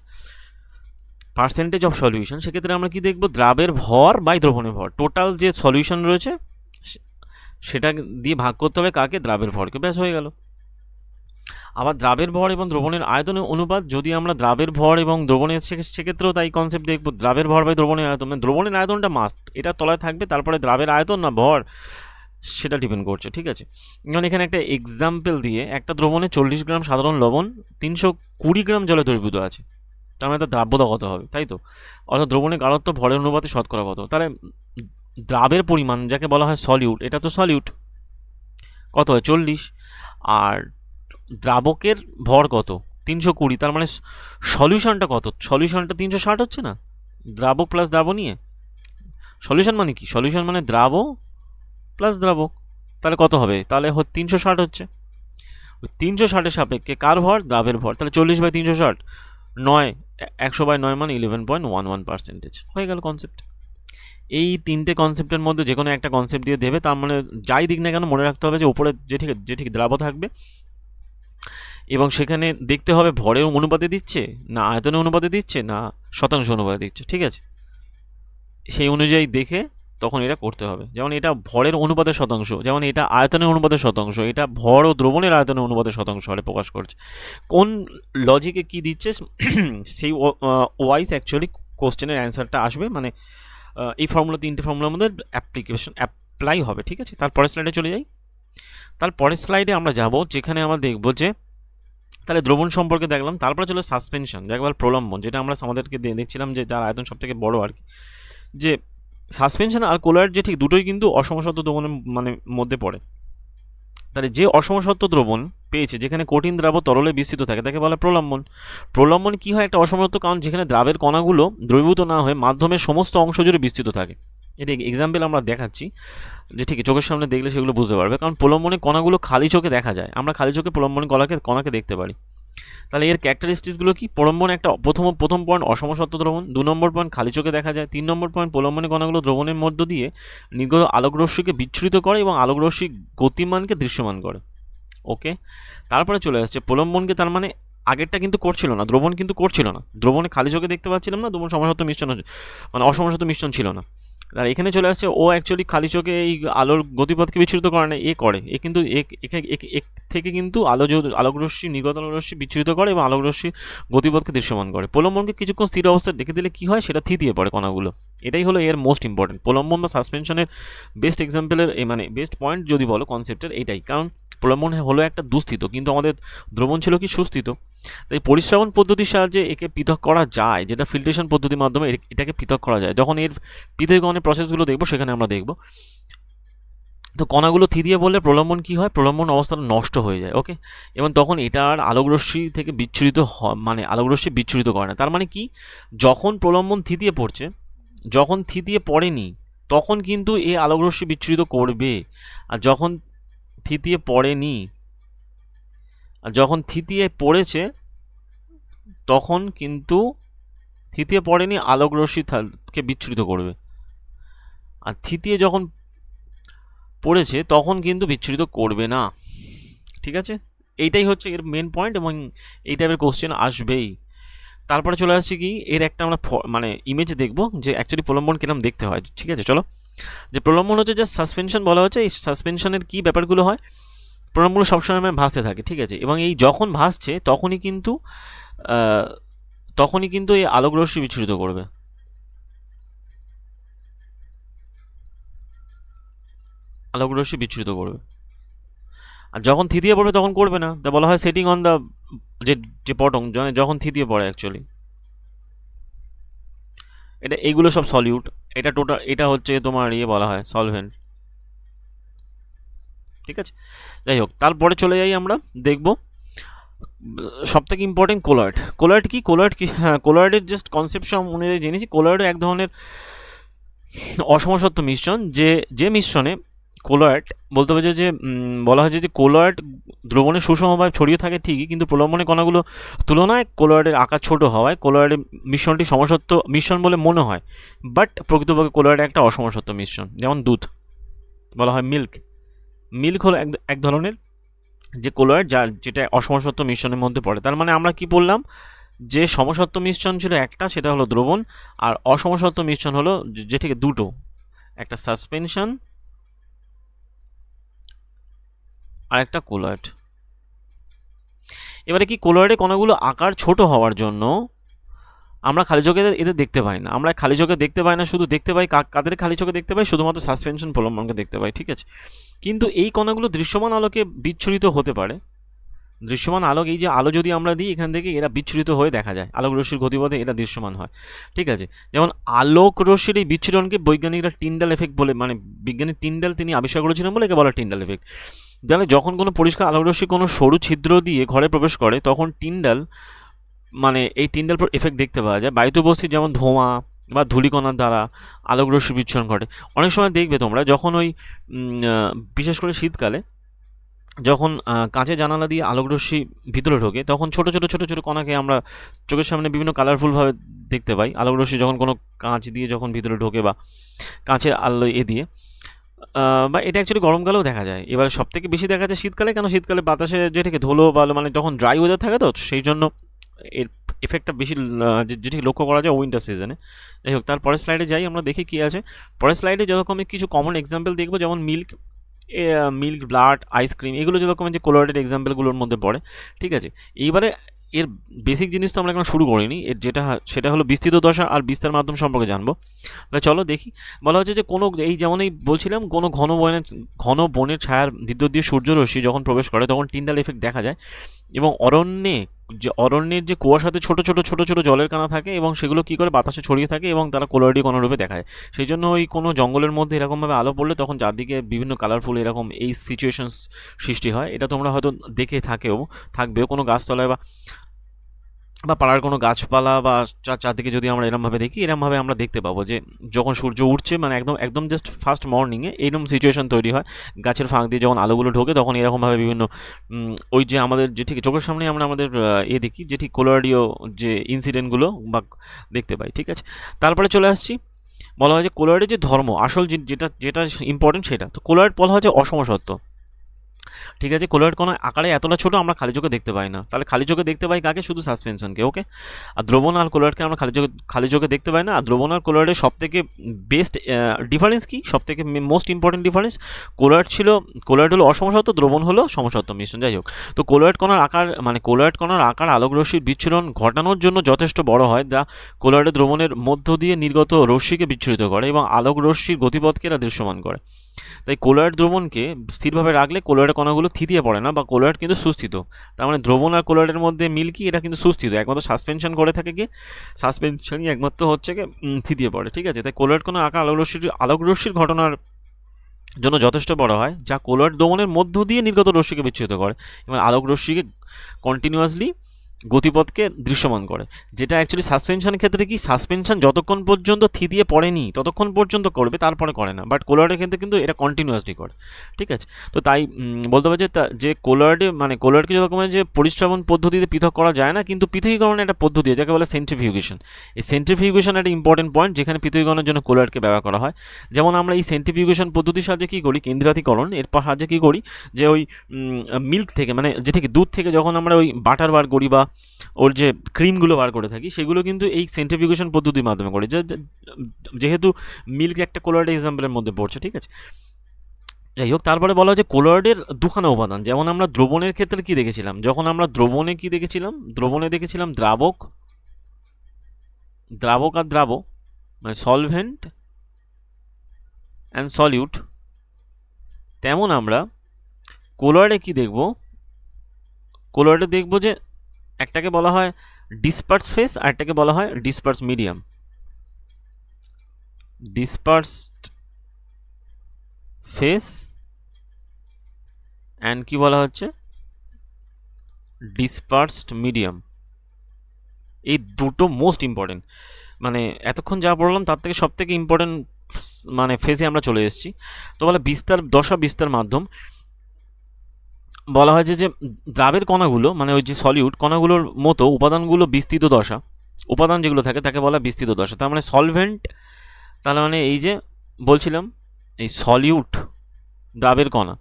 percentage of solution, সেক্ষেত্রে আমরা কি দেখব, দ্রাবের ভর বাই দ্রবণের ভর, টোটাল যে সলিউশন রয়েছে সেটা দিয়ে ভাগ করতে হবে কাকে, দ্রাবের ভরকে, ব্যাস হয়ে গেল। আবার দ্রাবের ভর এবং দ্রবণের আয়তনের অনুপাত, যদি আমরা দ্রাবের ভর এবং দ্রবণের সেক্ষেত্রেও তাই কনসেপ্ট দেখব, দ্রাবের ভর বাই দ্রবণের আয়তন, মানে দ্রবণের আয়তনটা মাস্ট, এটা তলায় থাকবে, তারপরে দ্রাবের আয়তন না ভর সেটা ডিপেন্ড করছে, ঠিক আছে। যেমন এখানে একটা এক্সাম্পল দিয়ে, একটা দ্রবণে 40 গ্রাম সাধারণ লবণ 320 গ্রাম জলে দ্রবীভূত আছে, তার মানে তার দ্রাব্যতা কত হবে, তাই তো। অর্থাৎ দ্রবণের গাঢ়ত্ব ভরের অনুপাতে শতকরা কত, তাহলে দ্রাবের পরিমাণ যাকে বলা হয় সলিউট, এটা তো সলিউট কত হয় 40, আর দ্রাবকের ভর কত 320, তার মানে সলিউশনটা কত, সলিউশনটা 360 হচ্ছে না, দ্রাবক প্লাস দ্রাব নিয়ে। সলিউশন মানে কি, সলিউশন মানে দ্রাব প্লাস দ্রাবক, তাহলে কত হবে, তাহলে 360 হচ্ছে। ওই 360-এর সাপেক্ষে কার ভর, দ্রাবের ভর, তাহলে 40 বাই 360 9, 100 বাই 9 মানে 11.11%, হয়ে গেল কনসেপ্ট। এই তিনটে কনসেপ্টের মধ্যে যে কোনো একটা কনসেপ্ট দিয়ে দেবে, তার মানে যাই দিক না কেন মনে রাখতে হবে যে উপরে যে ঠিক দ্রাব থাকবে, এবং সেখানে দেখতে হবে ভরের অনুপাতে দিচ্ছে না আয়তনের অনুপাতে দিচ্ছে না শতাংশ অনুপাতে দিচ্ছে, ঠিক আছে। সেই অনুযায়ী দেখে তখন এটা করতে হবে। যেমন এটা ভরের অনুপাতের শতাংশ, যেমন এটা আয়তনের অনুপাতের শতাংশ, এটা ভর ও দ্রবণের আয়তনের অনুপাতের শতাংশ হারে প্রকাশ করছে। কোন লজিকে কি দিচ্ছে সেই ওয়াইজ অ্যাকচুয়ালি কোশ্চেনের অ্যান্সারটা আসবে, মানে এই ফর্মুলা, তিনটে ফর্মুলার মধ্যে অ্যাপ্লাই হবে, ঠিক আছে। তারপরের স্লাইডে চলে যাই। তারপরের স্লাইডে আমরা যাব, যেখানে আমরা দেখব যে তাহলে দ্রবণ সম্পর্কে দেখলাম, তারপরে চলো সাসপেনশন, যাকে বলে প্রলম্বন, যেটা আমরা আমাদেরকে দেখছিলাম যে যার আয়তন সব থেকে বড় আর কি। যে সাসপেনশন আর কোলয়েড যে ঠিক দুটোই কিন্তু অসমসত্ব দ্রবণের মানে মধ্যে পড়ে। তাহলে যে অসমসত্ব দ্রবণ পেয়েছে, যেখানে কঠিন দ্রাব তরলে বিস্তৃত থাকে, তাকে বলে প্রলম্বন। প্রলম্বন কি হয়, একটা অসমসত্ব, কারণ যেখানে দ্রাবের কণাগুলো দ্রবীভূত না হয়ে মাধ্যমের সমস্ত অংশ জুড়ে বিস্তৃত থাকে। এটা এক্সাম্পল আমরা দেখাচ্ছি, যে ঠিক চোখের সামনে দেখলে সেগুলো বুঝতে পারবে, কারণ প্রলম্বনে কণাগুলো খালি চোখে দেখা যায়, আমরা খালি চোখে প্রলম্বনে কণাকে দেখতে পারি। তাহলে এর ক্যারেক্টারিস্টিক্সগুলো কি, প্রলম্বন একটা প্রথম পয়েন্ট অসমসত্ব দ্রবণ, 2 নম্বর পয়েন্ট খালি চোখে দেখা যায়, 3 নম্বর পয়েন্ট প্রলম্বনে কণাগুলো দ্রবণের মধ্য দিয়ে নির্গত আলোকরশ্মিকে বিচ্ছুরিত করে এবং আলোকরশ্মি গতিমানকে দৃশ্যমান করে। ওকে, তারপরে চলে আসছে প্রলম্বনকে, তার মানে আগেরটা কিন্তু করছিল না, দ্রবণ কিন্তু করছিল না, দ্রবণে খালি চোখে দেখতে পাচ্ছিলাম না, দ্রবণ সমসত্ব মিশ্রণ মানে অসমসত্ব মিশ্রণ ছিল না। আর এখানে চলে আসছে ও অ্যাকচুয়ালি খালি চোখে এই আলোর গতিপথকে বিচ্ছুরিত করে না, এ কিন্তু থেকে কিন্তু আলোকরশ্মি নির্গত আলোকরশ্মি বিচ্ছুরিত করে এবং আলোকরশ্মি গতিপথকে দৃশ্যমান করে। প্রলম্বনকে কিছুক্ষণ স্থির অবস্থায় রেখে দিলে কি হয়, সেটা থিতিয়ে পড়ে কণাগুলো, এটাই হলো এর মোস্ট ইম্পর্টেন্ট। প্রলম্বন বা সাসপেনশনের বেস্ট এক্সাম্পলের মানে বেস্ট পয়েন্ট যদি বলো কনসেপ্টের এটাই, কারণ প্রলম্বন হলো একটা দুস্থিত, কিন্তু আমাদের দ্রবণ ছিল কি সুস্থিত। তাই পরিশ্রাবণ পদ্ধতির সাহায্যে একে পৃথক করা যায়, যেটা ফিল্ট্রেশন পদ্ধতির মাধ্যমে এটাকে পৃথক করা যায়। যখন এর পৃথকীকরণের প্রসেসগুলো দেখবো সেখানে আমরা দেখব। তো কণাগুলো থিতিয়ে বললে প্রলম্বন কি হয়, প্রলম্বন অবস্থাটা নষ্ট হয়ে যায়। ওকে, এবং তখন এটা আর আলোকরশ্মি থেকে বিচ্ছুরিত মানে আলোকরশ্মি বিচ্ছুরিত করে না। তার মানে কি, যখন প্রলম্বন থিতিয়ে পড়ছে, যখন থিতিয়ে পড়েনি তখন কিন্তু এ আলোকরশ্মি বিচ্ছুরিত করবে, আর যখন থিতিয়ে পড়েনি আর যখন থিতিয়ে পড়েছে তখন কিন্তু থিতিয়ে পড়েনি আলোকরশ্মিকে বিচ্ছুরিত করবে। আর থিতিয়ে যখন পড়েছে তখন কিন্তু বিচ্ছুরিত করবে না। ঠিক আছে, এইটাই হচ্ছে এর মেন পয়েন্ট এবং এই টাইপের কোশ্চেন আসবেই। তারপরে চলে আসছি কি, এর একটা আমরা মানে ইমেজ দেখব যে অ্যাকচুয়ালি প্রলম্বন কিরম দেখতে হয়। ঠিক আছে, চলো। যে প্রলম্বন হচ্ছে যে সাসপেনশন বলা হচ্ছে, এই সাসপেনশনের কী ব্যাপারগুলো হয়, প্রলম্বন সবসময় ভাসতে থাকে। ঠিক আছে, এবং এই যখন ভাসছে তখনই কিন্তু এই আলোকরশ্মি বিচ্ছুরিত করবে। আলোকরশ্মি বিচ্ছুরিত করবে। আর যখন থিতিয়ে পড়বে তখন করবে না, তা বলা হয় সেটিং অন দ্য যে পটং, যখন থিতিয়ে পড়ে অ্যাকচুয়ালি। এইগুলো সব সলিউট, এটা হচ্ছে তোমার বলা হয় সলভেন্ট। ঠিক আছে, যাই হোক, তারপরে চলে যাই আমরা দেখব সবথেকে ইম্পর্টেন্ট কোলয়েড। কোলয়েড কি হ্যাঁ, কোলয়েডের জাস্ট কনসেপ্ট অনুযায়ী জেনেছি, কোলয়েডও এক ধরনের অসমসত্ব মিশ্রণ, যে মিশ্রণে কোলয়েড বলতে হবে যে বলা হয় যে কোলয়েড দ্রবণে সুষমভাবে ছড়িয়ে থাকে ঠিকই, কিন্তু প্রলম্বনে কণাগুলো তুলনায় কোলয়েডের আকার ছোট হওয়ায় কোলয়েডের মিশ্রণটি সমসত্ব মিশ্রণ বলে মনে হয়, বাট প্রকৃতপক্ষে কোলয়েড একটা অসমসত্ব মিশ্রণ। যেমন দুধ বলা হয় মিল্ক হলো এক ধরনের যে কোলয়েড যেটা অসমসত্ব মিশ্রণের মধ্যে পড়ে। তার মানে আমরা কি বললাম, যে সমসত্ব মিশ্রণ ছিল একটা, সেটা হলো দ্রবণ, আর অসমসত্ব মিশ্রণ হলো যে ঠিক দুটো, একটা সাসপেনশন আর একটা কোলয়েড। এবারে কি, কোলয়েডে কণাগুলো আকার ছোট হওয়ার জন্য আমরা খালি চোখে এদের দেখতে পাই না। আমরা খালি চোখে দেখতে পাই না, শুধু দেখতে পাই কাদের খালি চোখে দেখতে পাই, শুধুমাত্র সাসপেনশন প্রলম্বনকে দেখতে পাই। ঠিক আছে, কিন্তু এই কণাগুলো দৃশ্যমান আলোকে বিচ্ছুরিত হতে পারে। দৃশ্যমান আলোক, এই যে আলো যদি আমরা দিই এখান থেকে, এরা বিচ্ছুরিত হয়ে দেখা যায়, আলোক রশ্মির গতিপথে এরা দৃশ্যমান হয়। ঠিক আছে, যেমন আলোক রশ্মির এই বিচ্ছুরণকে বৈজ্ঞানিকরা টিন্ডাল এফেক্ট বলে, মানে বিজ্ঞানী টিন্ডাল তিনি আবিষ্কার করেছিলেন বলে একে বলা টিন্ডাল এফেক্ট। তাহলে যখন কোনো পরিষ্কার আলোক রশ্মি কোনো সরু ছিদ্র দিয়ে ঘরে প্রবেশ করে, তখন এই টিন্ডাল এফেক্ট দেখতে পাওয়া যায়। বায়ুতে উপস্থিত যেমন ধোঁয়া বা ধূলিকণার দ্বারা আলোক রশ্মি বিচ্ছুরণ ঘটে। অনেক সময় দেখবে তোমরা, যখন বিশেষ করে শীতকালে যখন কাঁচের জানালা দিয়ে আলোকরশ্মি ভিতরে ঢোকে, তখন ছোট ছোট কণাকে আমরা চোখের সামনে বিভিন্ন কালারফুলভাবে দেখতে পাই। আলোকরশ্মি যখন কোনো কাঁচ দিয়ে যখন ভিতরে ঢোকে বা কাঁচের আলো দিয়ে, বা এটা অ্যাকচুয়ালি গরমকালেও দেখা যায়। এবার সবথেকে বেশি দেখা যায় শীতকালে, কেন শীতকালে বাতাসে যেটাকে ধুলো বা মানে যখন ড্রাই ওয়েদার থাকে, তো সেই জন্য এর এফেক্টটা বেশি যেটি লক্ষ্য করা যায় উইন্টার সিজনে। যাই হোক, তারপরের স্লাইডে যাই, আমরা দেখি কী আছে। পরের স্লাইডে যতক্ষণ কিছু কমন এক্সাম্পল দেখবো, যেমন মিল্ক, ব্লাড, আইসক্রিম, এগুলো যেরকম যে কোলয়েডের এক্সাম্পলগুলোর মধ্যে পড়ে। ঠিক আছে, এইবারে এর বেসিক জিনিস তো আমরা এখন শুরু করিনি, এর সেটা হলো বিস্তৃত দশা আর বিস্তার মাধ্যম সম্পর্কে জানবো। তাহলে চলো দেখি। বলা হচ্ছে যে যেমন বলছিলাম, কোনো ঘন বনের ছায়ার ভিতর দিয়ে সূর্যরশ্মি যখন প্রবেশ করে, তখন টিন্ডাল এফেক্ট দেখা যায়। এবং অরণ্যের যে কুয়াশাতে ছোট ছোট জলের কানা থাকে, এবং সেগুলো কী করে বাতাসে ছড়িয়ে থাকে, এবং তারা কোলয়েডীয় কণারূপে দেখা যায়। সেই জন্য কোনো জঙ্গলের মধ্যে এরকমভাবে আলো পড়লে তখন চারদিকে বিভিন্ন কালারফুল এরকম এই সিচুয়েশন সৃষ্টি হয়। এটা তোমরা হয়তো দেখে থাকবেও কোনো গাছতলায় বা পাড়ার কোনো গাছপালা বা চারদিকে যদি আমরা এরমভাবে দেখি, এরমভাবে আমরা দেখতে পাবো যে যখন সূর্য উঠছে, মানে একদম জাস্ট ফার্স্ট মর্নিংয়ে এইরকম সিচুয়েশন তৈরি হয়। গাছের ফাঁক দিয়ে যখন আলোগুলো ঢোকে, তখন এরকমভাবে বিভিন্ন ওই যে আমাদের যে ঠিক চোখের সামনে আমরা আমাদের দেখি যে ঠিক কোলয়েডীয় যে ইনসিডেন্টগুলো বা দেখতে পাই। ঠিক আছে, তারপরে চলে আসছি, বলা হয় যে কোলয়েডের যে ধর্ম, আসল যেটা ইম্পর্টেন্ট সেটা। তো কোলয়েড বলা হয় যে অসমসত্ব। ঠিক আছে, কোলয়েড কণা আকারে এতটা ছোট আমরা খালি চোখে দেখতে পাই না। তাহলে খালি চোখে দেখতে পাই কাকে? শুধু সাসপেনশনকে। ওকে, আর দ্রবণ আর কোলয়েডকে আমরা খালি চোখে দেখতে পাই না। আর দ্রবণ আর কোলয়েডের সবথেকে বেস্ট ডিফারেন্স কি, সবথেকে মোস্ট ইম্পর্টেন্ট ডিফারেন্স, কোলয়েড হলো অসমসত্ব, দ্রবণ হলো সমসত্ব মিশ্রণ। যাই হোক, তো কোলয়েড কণার আকার আলোক রশ্মির বিচ্ছুরণ ঘটানোর জন্য যথেষ্ট বড় হয়, যা কোলয়েডের দ্রবণের মধ্য দিয়ে নির্গত রশ্মিকে বিচ্ছুরিত করে এবং আলোক রশ্মির গতিপথকে এরা দৃশ্যমান করে। তাই কোলয়েড দ্রবণকে স্থিরভাবে রাখলে কোলয়েডের কণাগুলো থিতিয়ে পড়ে না, বা কোলয়েড কিন্তু সুস্থিত। তার মানে দ্রবণ আর কোলয়েডের মধ্যে মিল কি, এটা কিন্তু সুস্থিত। একমাত্র সাসপেনশন করে থাকে কি, সাসপেনশনই একমাত্র হচ্ছে কি থিতিয়ে পড়ে। ঠিক আছে, তাই কোলয়েড কণার আকার আলোক রশ্মির ঘটনার জন্য যথেষ্ট বড় হয়, যা কোলয়েড দ্রবণের মধ্য দিয়ে নির্গত রশ্মিকে বিচ্ছুরিত করে এবং আলোক রশ্মিকে কন্টিনিউয়াসলি গতিপথকে দৃশ্যমান করে, যেটা অ্যাকচুয়ালি সাসপেনশনের ক্ষেত্রে কি সাসপেনশন যতক্ষণ পর্যন্ত থি দিয়ে পড়েনি ততক্ষণ পর্যন্ত করবে, তারপরে করে না, বাট কোলয়েডের ক্ষেত্রে কিন্তু এটা কন্টিনিউয়াসলি করে। ঠিক আছে, তো তাই বলতে পারছি যে কোলয়েডে মানে কোলয়েডকে যতক্ষণ যে পরিশ্রবণ পদ্ধতিতে পৃথক করা যায় না, কিন্তু পৃথকীকরণের একটা পদ্ধতি যাকে বলে সেন্ট্রিফিউগেশন। এই সেন্ট্রিফিউগেশন একটা ইম্পর্টেন্ট পয়েন্ট, যেখানে পৃথকীকরণের জন্য কোলয়েডকে ব্যবহার করা হয়। যেমন আমরা এই সেন্ট্রিফিউগেশন পদ্ধতির সাহায্যে কী করি, কেন্দ্রাধিকরণ, এরপর সাহায্যে কী করি যে ওই মিল্ক থেকে মানে যেটা কি দুধ থেকে যখন আমরা ওই বাটার বার করি বা ওর যে ক্রিমগুলো বার করে থাকি, সেগুলো কিন্তু এই সেন্ট্রিফিউগেশন পদ্ধতির মাধ্যমে করি, যেহেতু মিল্ক একটা কোলয়েড এক্সাম্পলের মধ্যে পড়ছে। ঠিক আছে, যাই হোক, তারপরে বলা হয় যে কোলয়েডের দুখানা উপাদান। যেমন আমরা দ্রবণের ক্ষেত্রে কি দেখেছিলাম, যখন আমরা দ্রবণে কি দেখেছিলাম, দ্রবণে দেখেছিলাম দ্রাবক আর দ্রাবক, মানে সলভেন্ট অ্যান্ড সলিউট। তেমন আমরা কোলয়েডে কি দেখব, কোলয়েডে দেখব যে একটাকে বলা হয় ডিসপার্স ফেস আর একটাকে বলা হয় disperse medium. Dispersed face and কি বলা হচ্ছে ডিসপার্সড মিডিয়াম। এই দুটো মোস্ট ইম্পর্টেন্ট, মানে এতক্ষণ যা পড়লাম তার থেকে সব থেকে ইম্পর্টেন্ট মানে ফেজে আমরা চলে এসেছি। তো বলে বিস্তার দশা বিস্তার মাধ্যম। বলা হয় যে দ্রাবের কণাগুলো মানে ওই যে সলিউট কণাগুলোর মতো উপাদানগুলো বিস্তৃত দশা, উপাদান যেগুলো থাকে তাকে বলা বিস্তৃত দশা। তার মানে সলভেন্ট, তাহলে মানে এই যে বলছিলাম এই সলিউট দ্রাবের কণা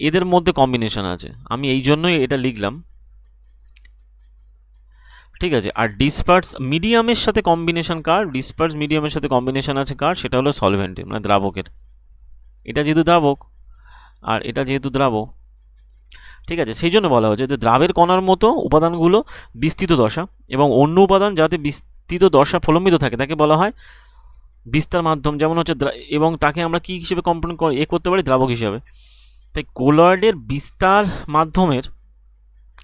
এদের মধ্যে কম্বিনেশন আছে, আমি এই জন্যই এটা লিখলাম। ঠিক আছে, আর ডিসপার্স মিডিয়ামের সাথে কম্বিনেশন কার, ডিসপার্স মিডিয়ামের সাথে কম্বিনেশন আছে কার, সেটা হলো সলভেন্টের মানে দ্রাবকের। এটা যেহেতু দ্রাবক আর এটা যেহেতু দ্রাবক, ঠিক আছে, সেই জন্য বলা হচ্ছে যে দ্রাবের কণার মতো উপাদানগুলো বিস্তৃত দশা এবং অন্য উপাদান যাতে বিস্তৃত দশা প্রলম্বিত থাকে তাকে বলা হয় বিস্তার মাধ্যম। যেমন হচ্ছে এবং তাকে আমরা কি হিসেবে কম্পাউন্ড করতে পারি, দ্রাবক হিসাবে। তাই কোলয়েডের বিস্তার মাধ্যমের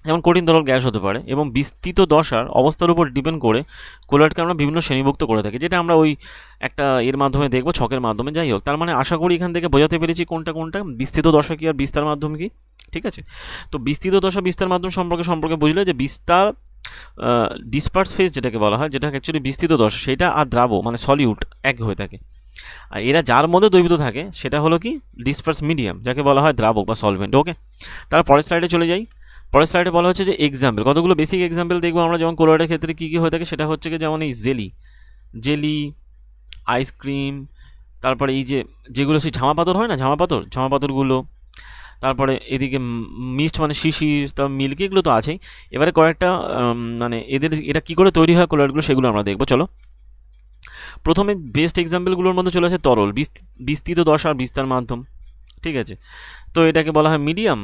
যেমন কঠিন তরল গ্যাস হতে পারে এবং বিস্তৃত দশার অবস্থার উপর ডিপেন্ড করে কোলয়েডকে আমরা বিভিন্ন শ্রেণীভুক্ত করে থাকি, যেটা আমরা ওই একটা এর মাধ্যমে দেখবো ছকের মাধ্যমে। যাই হোক, তার মানে আশা করি এখান থেকে বোঝাতে পেরেছি কোনটা কোনটা বিস্তৃত দশা কি আর বিস্তার মাধ্যম কি। ঠিক আছে, তো বিস্তৃত দশা বিস্তার মাধ্যম সম্পর্কে বুঝলে যে বিস্তার ডিসপার্স ফেজ যেটাকে বলা হয়, যেটা অ্যাকচুয়ালি বিস্তৃত দশা, সেটা আর দ্রাবক মানে সলিউট এক হয়ে থাকে, আর এরা যার মধ্যে দ্রবীভূত থাকে সেটা হলো কি ডিসপার্স মিডিয়াম, যাকে বলা হয় দ্রাবক বা সলভেন্ট। ওকে, তার পরের স্লাইডে চলে যাই। পরের স্লাইডে বলা হচ্ছে যে এক্সাম্পল, কতগুলো বেসিক এক্সাম্পল দেখবো আমরা যেমন কোলয়েডের ক্ষেত্রে কী কী হয়ে থাকে, সেটা হচ্ছে কি যেমন এই জেলি আইসক্রিম, তারপরে এই যেগুলো সেই ঝামা পাথর হয় না, ঝামা পাথরগুলো, তারপরে এদিকে মিস্ট মানে শিশির, তারপর মিল্ক, এগুলো তো আছেই। এবারে কয়েকটা মানে এটা কী করে তৈরি হয় কোলয়েডগুলো, সেগুলো আমরা দেখবো। চলো, প্রথমে বেস্ট এক্সাম্পলগুলোর মধ্যে চলে আসে তরল বিস্তৃত দশা আর বিস্তার মাধ্যম। ঠিক আছে, তো এটাকে বলা হয় মিডিয়াম,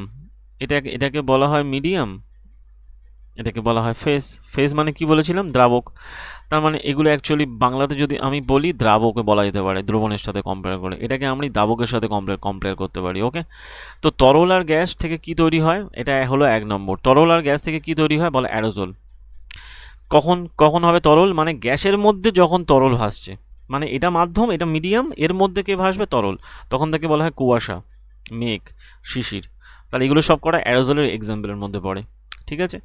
এটাকে বলা হয় মিডিয়াম, এটাকে বলা হয় ফেজ মানে কি বলেছিলাম, দ্রাবক। তার মানে এগুলো অ্যাকচুয়ালি বাংলাতে যদি আমি বলি দ্রাবকে বলা যেতে পারে দ্রবণের সাথে কম্পেয়ার করে, এটাকে আমরা দ্রাবকের সাথে কম্পেয়ার করতে পারি। ওকে, তো তরল আর গ্যাস থেকে কি তৈরি হয়, এটা হলো 1 নম্বর। তরল আর গ্যাস থেকে কি তৈরি হয় বলে অ্যারোজল। কখন হবে তরল, মানে গ্যাসের মধ্যে যখন তরল ভাসছে, মানে এটা মাধ্যম এটা মিডিয়াম, এর মধ্যে কে ভাসবে তরল, তখন তাকে বলা হয় কুয়াশা, মেঘ, শিশির। তাহলে এগুলো সব করা অ্যারোজলের এক্সাম্পলের মধ্যে পড়ে। ঠিক আছে,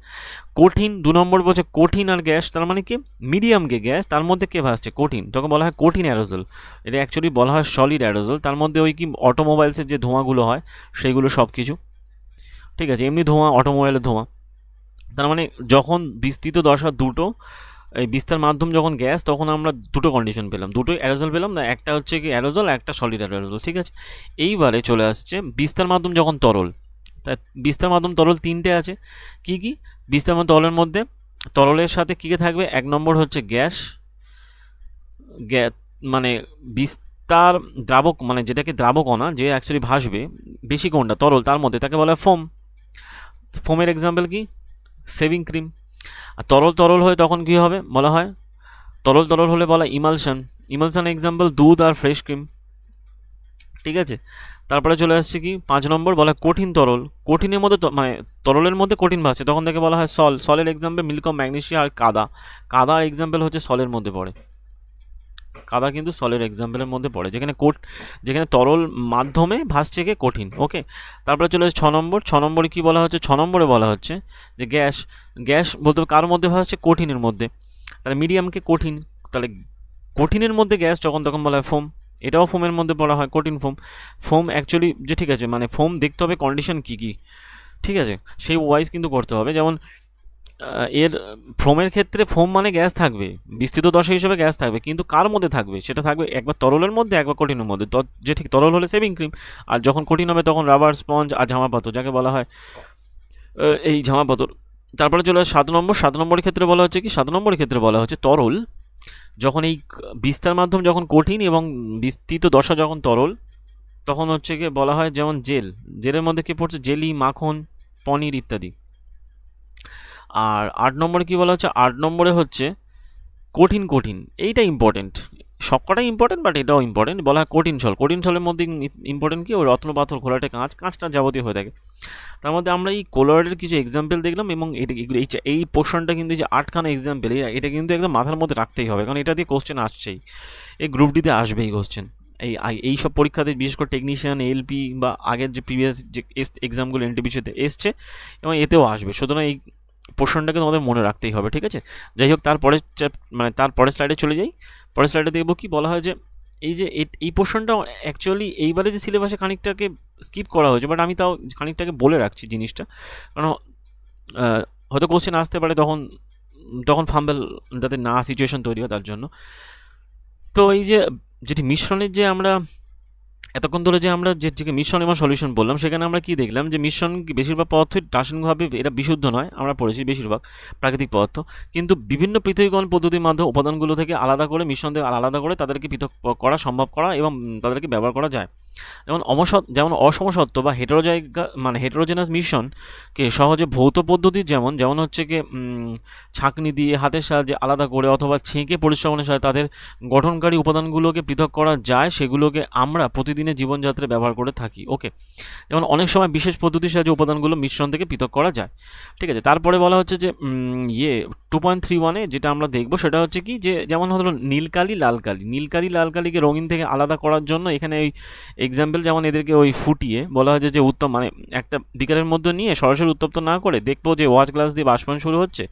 কঠিন 2 নম্বর বলছে কঠিন আর গ্যাস, তার মানে কি মিডিয়ামকে গ্যাস, তার মধ্যে কে ভাসছে কঠিন, তখন বলা হয় কঠিন অ্যারোজল। এটা অ্যাকচুয়ালি বলা হয় সলিড অ্যারোজল, তার মধ্যে ওই কি অটোমোবাইলসের যে ধোঁয়াগুলো হয় সেইগুলো সব কিছু। ঠিক আছে, এমনি ধোঁয়া, অটোমোবাইলের ধোঁয়া। তার মানে যখন বিস্তৃত দশা দুটো, এই বিস্তার মাধ্যম যখন গ্যাস, তখন আমরা দুটো কন্ডিশন পেলাম, দুটোই অ্যারোজল পেলাম না, একটা হচ্ছে কি অ্যারোজল, একটা সলিড অ্যারোজল। ঠিক আছে, এইবারে চলে আসছে বিস্তার মাধ্যম যখন তরল। তা বিস্তার মাধ্যম তরল 3টে আছে, কি কি বিস্তার মাধ্যম তরলের মধ্যে, তরলের সাথে কী কী থাকবে, 1 নম্বর হচ্ছে গ্যাস মানে বিস্তার দ্রাবক মানে যেটাকে দ্রাবকণা যে অ্যাকচুয়ালি ভাসবে বেশি কোনটা তরল, তার মধ্যে তাকে বলা হয় ফোমের এক্সাম্পল কি শেভিং ক্রিম। আর তরল হয়ে তখন কি হবে বলা হয়, তরল হলে বলা ইমালশন এক্সাম্পল দুধ আর ফ্রেশ ক্রিম। ঠিক আছে, তারপরে চলে আসছে কি 5 নম্বর বলা কঠিন তরল, কঠিনের মধ্যে মানে তরলের মধ্যে কঠিন ভাসছে, তখন তাকে বলা হয় সলের এক্সাম্পল মিল্ক, ম্যাগনেসিয়াম আর কাদার এক্সাম্পল হচ্ছে সলের মধ্যে পড়ে। কাদা কিন্তু সলিড এক্সাম্পলের মধ্যে পড়ে, যেখানে তরল মাধ্যমে ভাসছে কে কঠিন। ওকে, তারপরে চলে আসছে 6 নম্বর। 6 নম্বরে কী বলা হচ্ছে? 6 নম্বরে বলা হচ্ছে যে গ্যাস বলতে কার মধ্যে ভাসছে? কঠিনের মধ্যে। তাহলে মিডিয়ামকে কঠিন, তাহলে কঠিনের মধ্যে গ্যাস যখন তখন বলা হয় ফোম। এটাও ফোমের মধ্যে পড়া হয়, কঠিন ফোম অ্যাকচুয়ালি যে ঠিক আছে মানে ফোম দেখতে হবে কন্ডিশন কী কী, ঠিক আছে, সেই ওয়াইজ কিন্তু করতে হবে। যেমন এর ফোমের ক্ষেত্রে ফোম মানে গ্যাস থাকবে, বিস্তৃত দশা হিসেবে গ্যাস থাকবে, কিন্তু কার মধ্যে থাকবে? সেটা থাকবে একবার তরলের মধ্যে, একবার কঠিনের মধ্যে। যে ঠিক তরল হলে সেভিং ক্রিম, আর যখন কঠিন হবে তখন রাবার, স্পঞ্জ আর ঝামা পাথর, যাকে বলা হয় এই ঝামা পাথর। তারপরে চলে আসে 7 নম্বর। 7 নম্বরের ক্ষেত্রে বলা হচ্ছে কি? 7 নম্বরের ক্ষেত্রে বলা হচ্ছে তরল যখন এই বিস্তার মাধ্যম যখন কঠিন এবং বিস্তৃত দশা যখন তরল, তখন হচ্ছে কি বলা হয় যেমন জেলের মধ্যে কি পড়ছে? জেলি, মাখন, পনির ইত্যাদি। আর 8 নম্বরে কি বলা হচ্ছে? 8 নম্বরে হচ্ছে কঠিন, এইটা ইম্পর্টেন্ট, সবকটাই ইম্পর্টেন্ট, বাট এটাও ইম্পর্টেন্ট। বলা হয় কঠিন ছলের মধ্যে ইম্পর্টেন্ট কি? ওই রত্ন পাথর ঘোলাটে কাঁচটা যাবতীয় হয়ে থাকে। তার মধ্যে আমরা এই কোলয়েডের কিছু এক্সাম্পল দেখলাম, এবং এই পোর্শনটা কিন্তু যে 8খানা এক্সাম্পল, এটা কিন্তু একদম মাথার মধ্যে রাখতেই হবে, কারণ এটা দিয়ে কোশ্চেন আসছেই, এই গ্রুপ ডিতে আসবেই কোশ্চেন। এই সব পরীক্ষাতে বিশেষ করে টেকনিশিয়ান, এলপি বা আগের যে প্রিভিয়াস যে এক্সামগুলো এনটিপিসিতে এসছে এবং এতেও আসবে, সুতরাং এই পোর্শনটাকে তোমাদের মনে রাখতেই হবে, ঠিক আছে। যাই হোক, তারপরে স্লাইডে চলে যাই। পরের স্লাইডে দেখবো কি বলা হয় যে এই পোর্শনটা অ্যাকচুয়ালি এইবারে যে সিলেবাসে খানিকটাকে স্কিপ করা হয়েছে, বাট আমি তাও খানিকটাকে বলে রাখছি জিনিসটা, কারণ হয়তো কোশ্চেন আসতে পারে, তখন ফাম্বেল যাতে না সিচুয়েশন তৈরি হয় তার জন্য। তো এই যেটি মিশ্রণের যে আমরা এতক্ষণ ধরে যে আমরা যে মিশ্রণ এবং সলিউশন বললাম, সেখানে আমরা কি দেখলাম যে মিশ্রণ বেশিরভাগ পদার্থই রাসায়নিকভাবে এটা বিশুদ্ধ নয়, আমরা পড়েছি বেশিরভাগ প্রাকৃতিক পদার্থ, কিন্তু বিভিন্ন পৃথকীকরণ পদ্ধতির মাধ্যমে উপাদানগুলো থেকে আলাদা করে, মিশ্রণ থেকে আলাদা করে তাদেরকে পৃথক করা সম্ভব করা এবং তাদেরকে ব্যবহার করা যায়। যেমন অসমসত্ব বা হেটেরোজেনাস মিশ্রণকে সহজে ভৌত পদ্ধতি যেমন হচ্ছে কি ছাঁকনি দিয়ে হাতের সাহায্যে আলাদা করে অথবা ছেঁকে পরিশ্রমণের সাথে তাদের গঠনকারী উপাদানগুলোকে পৃথক করা যায়, সেগুলোকে আমরা প্রতিদিনের জীবনযাত্রায় ব্যবহার করে থাকি। ওকে, যেমন অনেক সময় বিশেষ পদ্ধতির সাহায্যে উপাদানগুলো মিশ্রণ থেকে পৃথক করা যায়, ঠিক আছে। তারপরে বলা হচ্ছে যে 2.31-এ যেটা আমরা দেখবো সেটা হচ্ছে কি, যে যেমন হলো নীলকালি লালকালিকে রঙিন থেকে আলাদা করার জন্য এখানে ওই এক্সাম্পল, যেমন এদেরকে ওই ফুটিয়ে বলা হয় যে উত্তম মানে একটা বিকারের মধ্যে নিয়ে সরাসরি উত্তপ্ত না করে দেখবো যে ওয়াচ গ্লাস দিয়ে বাষ্পায়ন শুরু হচ্ছে,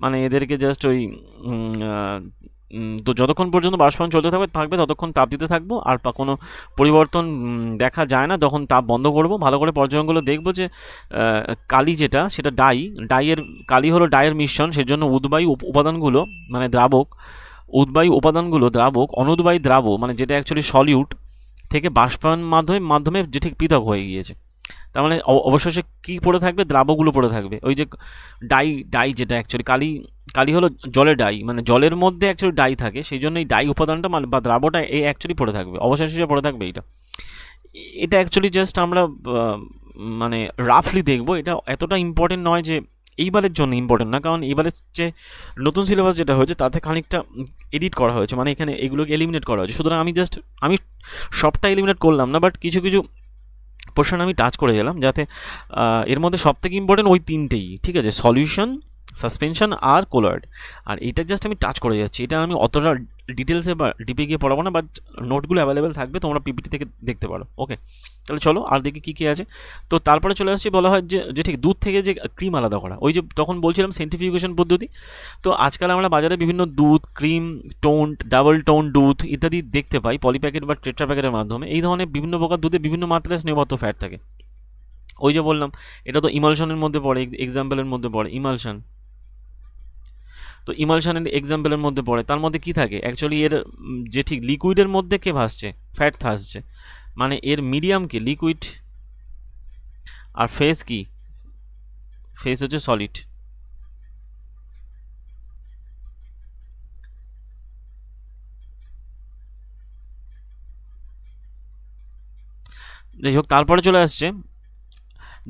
মানে এদেরকে জাস্ট ওই তো যতক্ষণ পর্যন্ত বাষ্পায়ন চলতে থাকবে ততক্ষণ তাপ দিতে থাকবো, আর কোনো পরিবর্তন দেখা যায় না তখন তাপ বন্ধ করব। ভালো করে পর্যবেক্ষণগুলো দেখবো যে কালি যেটা সেটা কালি হলো ডাইয়ের মিশ্রণ, সেজন্য উদ্বায়ী উপাদানগুলো মানে দ্রাবক অনুদ্বায়ী দ্রাবক মানে যেটা অ্যাকচুয়ালি সলিউট থেকে বাষ্পায়ন মাধ্যমে যে ঠিক পৃথক হয়ে গিয়েছে। তার মানে অবশেষে কী পড়ে থাকবে? দ্রাবকগুলো পড়ে থাকবে। ওই যে ডাই যেটা অ্যাকচুয়ালি কালি হলো জলের ডাই, মানে জলের মধ্যে অ্যাকচুয়ালি ডাই থাকে, সেই জন্য এই ডাই উপাদানটা মানে বা দ্রাবটা এই অ্যাকচুয়ালি পড়ে থাকবে, অবশেষে পড়ে থাকবে। এটা অ্যাকচুয়ালি জাস্ট আমরা মানে রাফলি দেখবো, এটা এতটা ইম্পর্টেন্ট নয় যে এইবারের জন্য ইম্পর্টেন্ট না, কারণ এইবারের যে নতুন সিলেবাস যেটা হয়েছে তাতে খানিকটা এডিট করা হয়েছে, মানে এখানে এগুলোকে এলিমিনেট করা হয়েছে। সুতরাং আমি সবটা এলিমিনেট করলাম না, বাট কিছু পোর্শন আমি টাচ করে গেলাম, যাতে এর মধ্যে সবথেকে ইম্পর্টেন্ট ওই তিনটেই, ঠিক আছে, সলিউশন, সাসপেনশন আর কোলয়েড। আর এটা জাস্ট আমি টাচ করে যাচ্ছি, এটা আমি অতটা ডিটেলসে বা ডিপে গিয়ে পড়াবো না, বাট নোটগুলো অ্যাভেলেবেল থাকবে, তোমরা পিপিটি থেকে দেখতে পারো। ওকে, তাহলে চলো আর দেখি কী আছে। তো তারপরে চলে আসছি, বলা হয় যে ঠিক দুধ থেকে যে ক্রিম আলাদা করা, ওই যে তখন বলছিলাম সেন্ট্রিফিউগেশন পদ্ধতি। তো আজকাল আমরা বাজারে বিভিন্ন দুধ, ক্রিম, টোন্ড, ডাবল টোন দুধ ইত্যাদি দেখতে পাই পলিপ্যাকেট বা টেট্রা প্যাকেটের মাধ্যমে। এই ধরনের বিভিন্ন প্রকার দুধে বিভিন্ন মাত্রায় স্নেহবদ্ধ ফ্যাট থাকে। ওই যে বললাম এটা তো ইমালশনের মধ্যে পড়ে, এক্সাম্পলের মধ্যে পড়ে ইমালশন। তো ইমালশনের এক্সাম্পলের মধ্যে পড়ে, তার মধ্যে কি থাকে অ্যাকচুয়ালি এর যে ঠিক লিকুইডের মধ্যে কে ভাসছে? ফ্যাট ভাসছে, মানে এর মিডিয়াম কি? লিকুইড। আর ফেস কি? ফেস হচ্ছে সলিড। যাই হোক, তারপরে চলে আসছে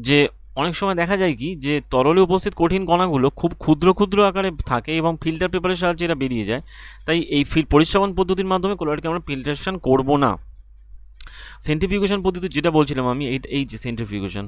যে অনেক সময় দেখা যায় কি, যে তরলে উপস্থিত কঠিন কণাগুলো খুব ক্ষুদ্র আকারে থাকে এবং ফিল্টার পেপারের সাহায্যে এরা বেরিয়ে যায়। তাই এই পরিশ্রবণ পদ্ধতির মাধ্যমে কোলয়েডকে আমরা ফিল্ট্রেশন করব না। সেন্ট্রিফিউগেশন পদ্ধতি যেটা বলছিলাম আমি, এই যে সেন্ট্রিফিউগেশন,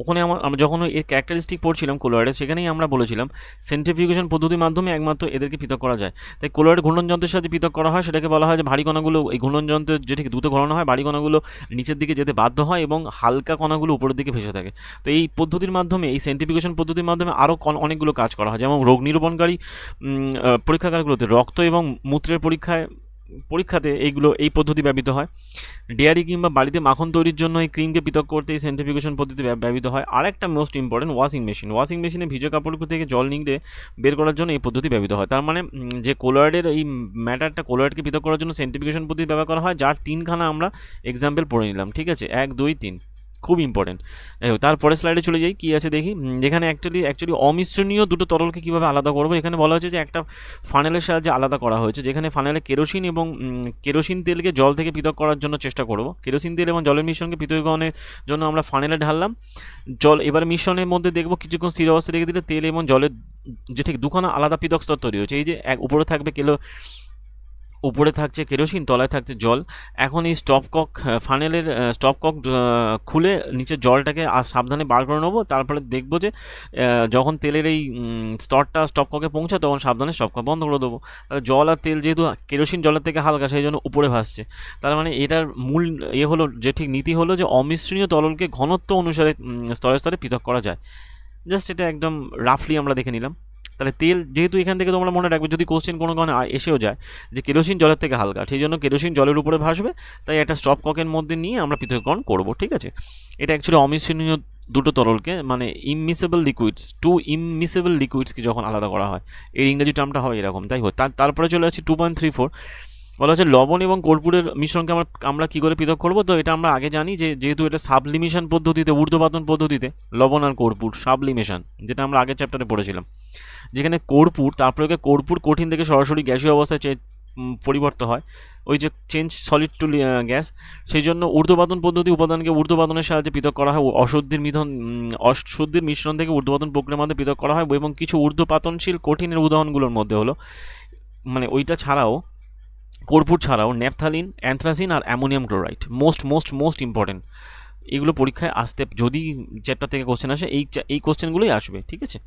ওখানে আমরা যখন এর ক্যারেক্টারিস্টিক পড়ছিলাম কোলোয়েডের, সেখানেই আমরা বলেছিলাম সেন্ট্রিফিউগেশন পদ্ধতির মাধ্যমে একমাত্র এদেরকে পৃথক করা যায়। তাই কোলোয়েড ঘূর্ণন যন্ত্রের সাথে পৃথক করা হয়, সেটাকে বলা হয় যে ভারী কণাগুলো এই ঘূর্ণন যন্ত্রের যেটি দ্রুত ঘোরানো হয়, ভারী কণাগুলো নিচের দিকে যেতে বাধ্য হয় এবং হালকা কণাগুলো উপরের দিকে ভেসে থাকে। তো এই পদ্ধতির মাধ্যমে, এই সেন্ট্রিফিউগেশন পদ্ধতির মাধ্যমে আরও অনেকগুলো কাজ করা হয়, যেমন রোগ নিরূপণকারী পরীক্ষাগারগুলোতে রক্ত এবং মূত্রের পরীক্ষাতে এই পদ্ধতি ব্যবহৃত হয়। ডেয়ারি কিংবা বাড়িতে মাখন তৈরির জন্য এই ক্রিমকে পৃথক করতে এই সেন্ট্রিফিউগেশন পদ্ধতি ব্যবহৃত হয়। আর একটা মোস্ট ইম্পর্টেন্ট ওয়াশিং মেশিনে ভিজে কাপড় থেকে জল নিংড়ে বের করার জন্য এই পদ্ধতি ব্যবহৃত হয়। তার মানে যে কোলয়েডের এই ম্যাটারটা, কোলয়েডকে পৃথক করার জন্য সেন্ট্রিফিউগেশন পদ্ধতি ব্যবহার করা হয়, যার 3খানা আমরা এক্সাম্পল পড়ে নিলাম। ঠিক আছে, 1 2 3, খুব ইম্পর্টেন্ট। তারপরে স্লাইডে চলে যাই, কী আছে দেখি। যেখানে অ্যাকচুয়ালি অমিশ্রণীয় দুটো তরলকে কীভাবে আলাদা করবো, এখানে বলা হয়েছে যে একটা ফানেলের সাহায্যে আলাদা করা হয়েছে, যেখানে ফানেলে কেরোসিন এবং কেরোসিন তেলকে জল থেকে পৃথক করার জন্য চেষ্টা করব। কেরোসিন তেল এবং জলের মিশ্রণকে পৃথকীকরণের জন্য আমরা ফানেলে ঢাললাম জল। এবার মিশ্রণের মধ্যে দেখব কিছুক্ষণ স্থির অবস্থা রেখে দিলে তেল এবং জলের যে ঠিক দুখানা আলাদা পৃথক স্তর তৈরি হয়েছে। এই যে উপরে থাকবে উপরে থাকছে কেরোসিন, তলায় থাকছে জল। এখন এই ফানেলের স্টপকক খুলে নিচে জলটাকে সাবধানে বার করে নেবো। তারপরে দেখবো যে যখন তেলের এই স্তরটা স্টপককে পৌঁছায় তখন সাবধানে স্টপকক বন্ধ করে দেবো। জল আর তেল যেহেতু কেরোসিন জলের থেকে হালকা, সেই জন্য উপরে ভাসছে। তার মানে এটার মূল হলো যে ঠিক নীতি হলো যে অমিশ্রণীয় তরলকে ঘনত্ব অনুসারে স্তরে স্তরে পৃথক করা যায়। জাস্ট এটা একদম রাফলি আমরা দেখে নিলাম। তাহলে তেল যেহেতু এখান থেকে তোমরা মনে রাখবে, যদি কোশ্চেন কোনো কারণে এসেও যায় যে কেরোসিন জলের থেকে হালকা, সেই জন্য কেরোসিন জলের উপরে ভাসবে, তাই একটা স্টপককের মধ্যে নিয়ে আমরা পৃথকীকরণ করব। ঠিক আছে, এটা অ্যাকচুয়ালি অমিশ্রণীয় দুটো তরলকে, মানে ইমমিসেবল লিকুইডসকে যখন আলাদা করা হয়, এর ইংরেজি টার্মটা হয় এরকম। তাই হোক, তারপরে চলে আসছি 2.34, বলা হচ্ছে লবণ এবং কর্পূরের মিশ্রণকে আমরা কী করে পৃথক করবো। তো এটা আমরা আগে জানি যে যেহেতু এটা সাবলিমেশন পদ্ধতিতে, ঊর্ধ্বপাতন পদ্ধতিতে লবণ আর কর্পূর সাবলিমেশন, যেটা আমরা আগের চ্যাপ্টারে পড়েছিলাম, যেখানে কর্পূর তারপরে কর্পূর কঠিন থেকে সরাসরি গ্যাসীয় অবস্থায় পরিবর্তন হয়, ওই যে চেঞ্জ সলিড টু গ্যাস। সেই জন্য ঊর্ধ্বপাতন পদ্ধতি উপাদানকে ঊর্ধ্বপাতনের সাহায্যে পৃথক করা হয়, অশুদ্ধির মিশ্রণ থেকে ঊর্ধ্বপাতন প্রক্রিয়ার মধ্যে পৃথক করা হয়। এবং কিছু ঊর্ধ্বপাতনশীল কঠিনের উদাহরণগুলোর মধ্যে হলো, মানে ওইটা ছাড়াও, কর্পূর ছাড়াও ন্যাপথালিন, অ্যান্থ্রাসিন আর অ্যামোনিয়াম ক্লোরাইড মোস্ট ইম্পর্টেন্ট। এগুলো পরীক্ষায় আসতে, যদি চ্যাপ্টার থেকে কোশ্চেন আসে, এই কোশ্চেনগুলোই আসবে। ঠিক আছে,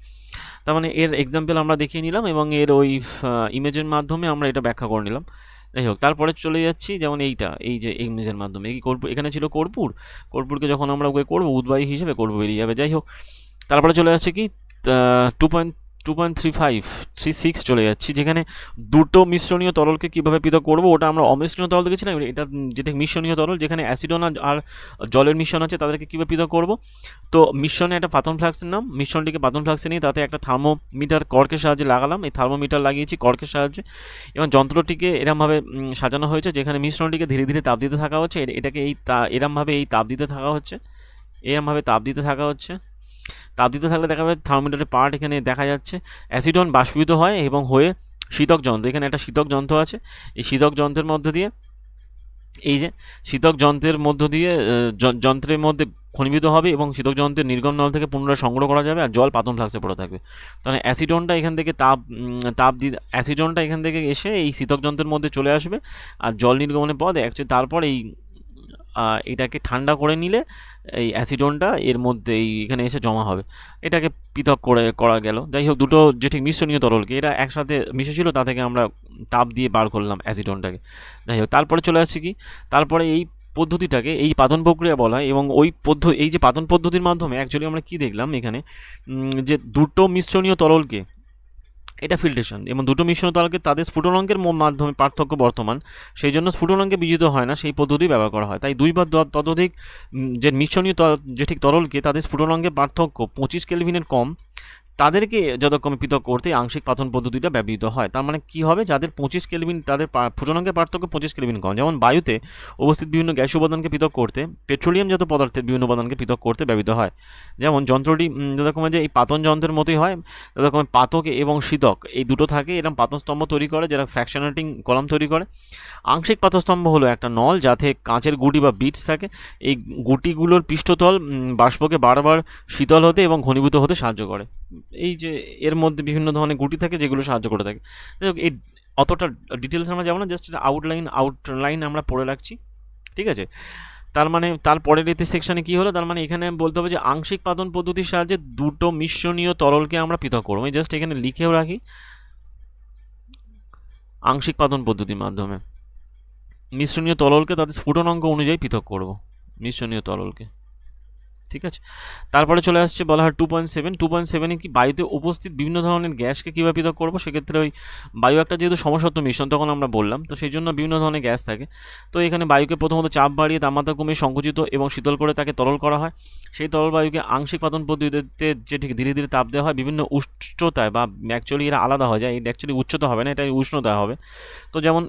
তার মানে এর এক্সাম্পল আমরা দেখিয়ে নিলাম এবং এর ওই ইমেজের মাধ্যমে আমরা এটা ব্যাখ্যা করে নিলাম। যাই হোক, তারপরে চলে যাচ্ছি, যেমন এই যে ইমেজের মাধ্যমে এখানে ছিল কর্পূরকে যখন আমরা ওকে করবো উদ্বায়ী হিসেবে কর্পূর বেরিয়ে যাবে। যাই হোক, তারপরে চলে আসছে কি 2.3536 চলে যাচ্ছি, যেখানে দুটো মিশ্রণীয় তরলকে কীভাবে পৃথক করবো, ওটা আমরা অমিশ্রণীয় তরল দেখেছিলাম। এটা যেটা মিশ্রণীয় তরল, যেখানে অ্যাসিডন আর জলের মিশ্রণ আছে, তাদেরকে কীভাবে পৃথক করবো। তো মিশ্রণে একটা পাতন ফ্লাক্সের নাম, মিশ্রণটিকে পাতন ফ্লাক্সে নিয়ে তাতে একটা থার্মোমিটার কর্কের সাহায্যে লাগালাম, এই থার্মোমিটার লাগিয়েছি কর্কের সাহায্যে, এবং যন্ত্রটিকে এরমভাবে সাজানো হয়েছে যেখানে মিশ্রণটিকে ধীরে ধীরে তাপ দিতে থাকা হচ্ছে। এটাকে এরমভাবে তাপ দিতে থাকা হচ্ছে। তাপ দিতে থাকলে দেখা যাবে থার্মোমিটারের পার্ট এখানে দেখা যাচ্ছে, অ্যাসিডন বাষ্পীভূত হয় এবং হয়ে শীতক যন্ত্র, এখানে একটা শীতক যন্ত্র আছে, এই শীতক যন্ত্রের মধ্য দিয়ে যন্ত্রের মধ্যে ঘনীভূত হবে এবং শীতক যন্ত্রের নির্গম নল থেকে পুনরায় সংগ্রহ করা যাবে, আর জল পাতন ফ্লাক্সে পড়ে থাকবে। তাহলে অ্যাসিডনটা এখান থেকে এসে এই শীতক যন্ত্রের মধ্যে চলে আসবে, আর জল নির্গমনের পথ অ্যাকচুয়ালি তারপর এটাকে ঠান্ডা করে নিলে এই অ্যাসিডনটা এর মধ্যে এখানে এসে জমা হবে, এটাকে পৃথক করা গেল। যাই হোক, দুটো যে ঠিক মিশ্রণীয় তরলকে এরা একসাথে মিশেছিল, তা থেকে আমরা তাপ দিয়ে বার করলাম অ্যাসিডনটাকে। যাই হোক, তারপরে চলে আসছি কি, তারপরে এই পদ্ধতিটাকে এই পাতন প্রক্রিয়া বলা হয়। এবং এই যে পাতন পদ্ধতির মাধ্যমে অ্যাকচুয়ালি আমরা কি দেখলাম এখানে, যে দুটো মিশ্রণীয় তরলকে, এটা ফিল্ট্রেশন, এবং দুটো মিশ্রণ তরলকে তাদের স্ফুটনাঙ্কের মাধ্যমে পার্থক্য বর্তমান, সেই জন্য স্ফুটনাঙ্কে বিজিত হয় না, সেই পদ্ধতি ব্যবহার করা হয়। তাই 2 বা ততোধিক যে মিশ্রণীয় যে ঠিক তরলকে তাদের স্ফুটনাঙ্কের পার্থক্য 25 কেলভিনের কম, তাদেরকে যথাক্রমে পৃথক করতে আংশিক পাতন পদ্ধতিটা ব্যবহৃত হয়। তার মানে কী হবে, যাদের 25 কেলভিন, তাদের স্ফুটনাঙ্কের পার্থক্য 25 কেলভিন কম, যেমন বায়ুতে উপস্থিত বিভিন্ন গ্যাসীয় উপাদানকে পৃথক করতে, পেট্রোলিয়ামজাত পদার্থের বিভিন্ন উপাদানকে পৃথক করতে ব্যবহৃত হয়। যেমন যন্ত্রটি যথাক্রমে যে এই পাতন যন্ত্রের মতোই হয়, যথাক্রমে পাতক এবং শীতক এই দুটো থাকে, এরকম পাতনস্তম্ভ তৈরি করে, যারা ফ্র্যাকশনেটিং কলাম তৈরি করে। আংশিক পাতনস্তম্ভ হলো একটা নল যাতে কাঁচের গুটি বা বিটস থাকে, এই গুটিগুলোর পৃষ্ঠতল বাষ্পকে বারবার শীতল হতে এবং ঘনীভূত হতে সাহায্য করে। এই যে এর মধ্যে বিভিন্ন ধরনের গুটি থাকে যেগুলো সাহায্য করে থাকে। এই অতটা ডিটেলস আমরা যাবো না, জাস্ট এটা আউটলাইন আমরা পড়ে রাখছি। ঠিক আছে, তার মানে তারপরের এতে সেকশানে কী হলো, তার মানে এখানে বলতে হবে যে আংশিক পাতন পদ্ধতির সাহায্যে দুটো মিশ্রণীয় তরলকে আমরা পৃথক করবো। আমি জাস্ট এখানে লিখেও রাখি, আংশিক পাতন পদ্ধতির মাধ্যমে মিশ্রণীয় তরলকে তাদের স্ফুটনাঙ্ক অনুযায়ী পৃথক করব, মিশ্রণীয় তরলকে। ঠিক আছে, তারপরে চলে আসছে বলা হয় 2.7। 2.7-এ কি বায়ুতে উপস্থিত বিভিন্ন ধরনের গ্যাসকে কীভাবে পৃথক করবো। সেক্ষেত্রে ওই বায়ু একটা যেহেতু সমসত্ব মিশ্রণ, তখন আমরা বললাম, তো সেই জন্য বিভিন্ন ধরনের গ্যাস থাকে। তো এখানে বায়ুকে প্রথমত চাপ বাড়িয়ে তাপমাত্রা কমিয়ে সংকুচিত এবং শীতল করে তাকে তরল করা হয়। সেই তরল বায়ুকে আংশিক পাতন পদ্ধতিতে যে ঠিক ধীরে ধীরে তাপ দেওয়া হয় বিভিন্ন উষ্ণতায়, বা অ্যাকচুয়ালি এরা আলাদা হয়ে যায়, এটা অ্যাকচুয়ালি উচ্চতা হবে না, এটা উষ্ণতা হবে। তো যেমন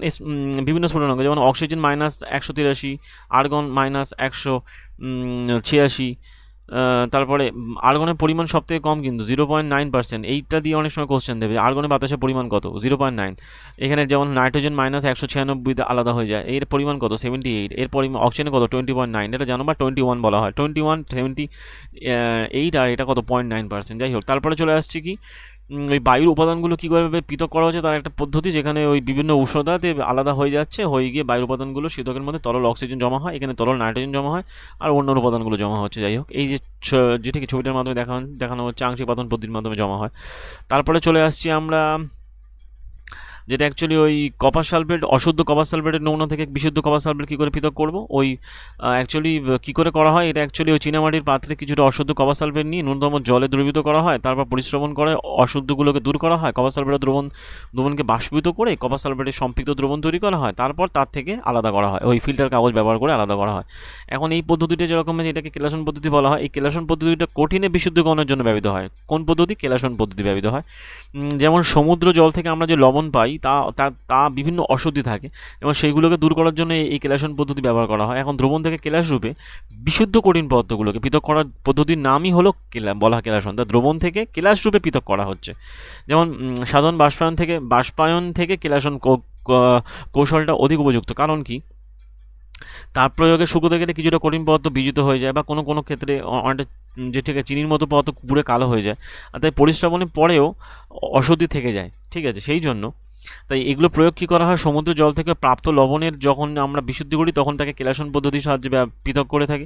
বিভিন্ন স্ফুটনাঙ্ক, যেমন অক্সিজেন -183, আর্গন -186, তারপরে আর্গনের পরিমাণ সবথেকে কম কিন্তু 0.9%। এইটা দিয়ে অনেক সময় কোশ্চেন দেবে, আর্গনের বাতাসের পরিমাণ কত, 0.9। এখানে যেমন নাইট্রোজেন -196 আলাদা হয়ে যায়, এর পরিমাণ কত, 78। এর পরিমাণ অক্সিজেনের কত, 20.9, এটা জানো, বা 21 বলা হয়, 21, 78, আর এটা কত, 0.9%। যাই হোক, তারপরে চলে আসছে কি ওই বায়ুর উপাদানগুলো কীভাবে পৃথক করা হচ্ছে তার একটা পদ্ধতি, যেখানে ওই বিভিন্ন উষ্ণতাতে আলাদা হয়ে যাচ্ছে, হয়ে গিয়ে বায়ুর উপাদানগুলো শীতকের মধ্যে তরল অক্সিজেন জমা হয়, এখানে তরল নাইট্রোজেন জমা হয়, আর অন্য উপাদানগুলো জমা হচ্ছে। যাই হোক, এই যে যেটা কি ছবিটার মাধ্যমে দেখানো হচ্ছে আংশিক পাতন পদ্ধতির মাধ্যমে জমা হয়। তারপরে চলে আসছি আমরা যেটা অ্যাকচুয়ালি ওই কপার সালফেট, অশুদ্ধ কপার সালফেটের নমুনা থেকে বিশুদ্ধ কপার সালফেট কী করে পৃথক করব, ওই অ্যাকচুয়ালি কী করে করা হয়, এটা অ্যাকচুয়ালি ওই চীনামাটির পাত্রে কিছুটা অশুদ্ধ কপার সালফেট নিয়ে ন্যূনতম জলে দ্রবীভূত করা হয়, তারপর পরিশ্রবণ করে অশুদ্ধগুলোকে দূর করা হয়, কপার সালফেটের দ্রবণকে বাষ্পীভূত করে কপার সালফেটের সম্পৃক্ত দ্রবণ তৈরি করা হয়, তারপর তার থেকে আলাদা করা হয়, ওই ফিল্টার কাগজ ব্যবহার করে আলাদা করা হয়। এখন এই পদ্ধতিটা যেরকম এটাকে কেলাসন পদ্ধতি বলা হয়, এই কেলাসন পদ্ধতিটা কঠিনে বিশুদ্ধকরণের জন্য ব্যবহৃত হয়। কোন পদ্ধতি, কেলাসন পদ্ধতি ব্যবহৃত হয়। যেমন সমুদ্র জল থেকে আমরা যে লবণ পাই তা বিভিন্ন অশুদ্ধি থাকে, এবং সেইগুলোকে দূর করার জন্য এই কেলাসন পদ্ধতি ব্যবহার করা হয়। এখন দ্রবণ থেকে কেলাস রূপে বিশুদ্ধ কঠিন পদার্থগুলোকে পৃথক করার পদ্ধতির নামই হলো বলা কেলাসন। তা দ্রবণ থেকে কেলাস রূপে পৃথক করা হচ্ছে। যেমন সাধারণ বাষ্পায়ন থেকে কেলাসন কৌশলটা অধিক উপযুক্ত, কারণ কি, তার প্রয়োগে শুকোতে গেলে কিছুটা কঠিন পদার্থ বিজিত হয়ে যায়, বা কোনো ক্ষেত্রে অনেকটা যে ঠিক আছে চিনির মতো পদার্থ পুড়ে কালো হয়ে যায়, আর তাই পরিশ্রবণের পরেও অশুদ্ধি থেকে যায়। ঠিক আছে, সেই জন্য তাই এগুলো প্রয়োগ কী করা হয়, সমুদ্র জল থেকে প্রাপ্ত লবণের যখন আমরা বিশুদ্ধি করি তখন তাকে কেলাসন পদ্ধতির সাহায্যে পৃথক করে থাকি।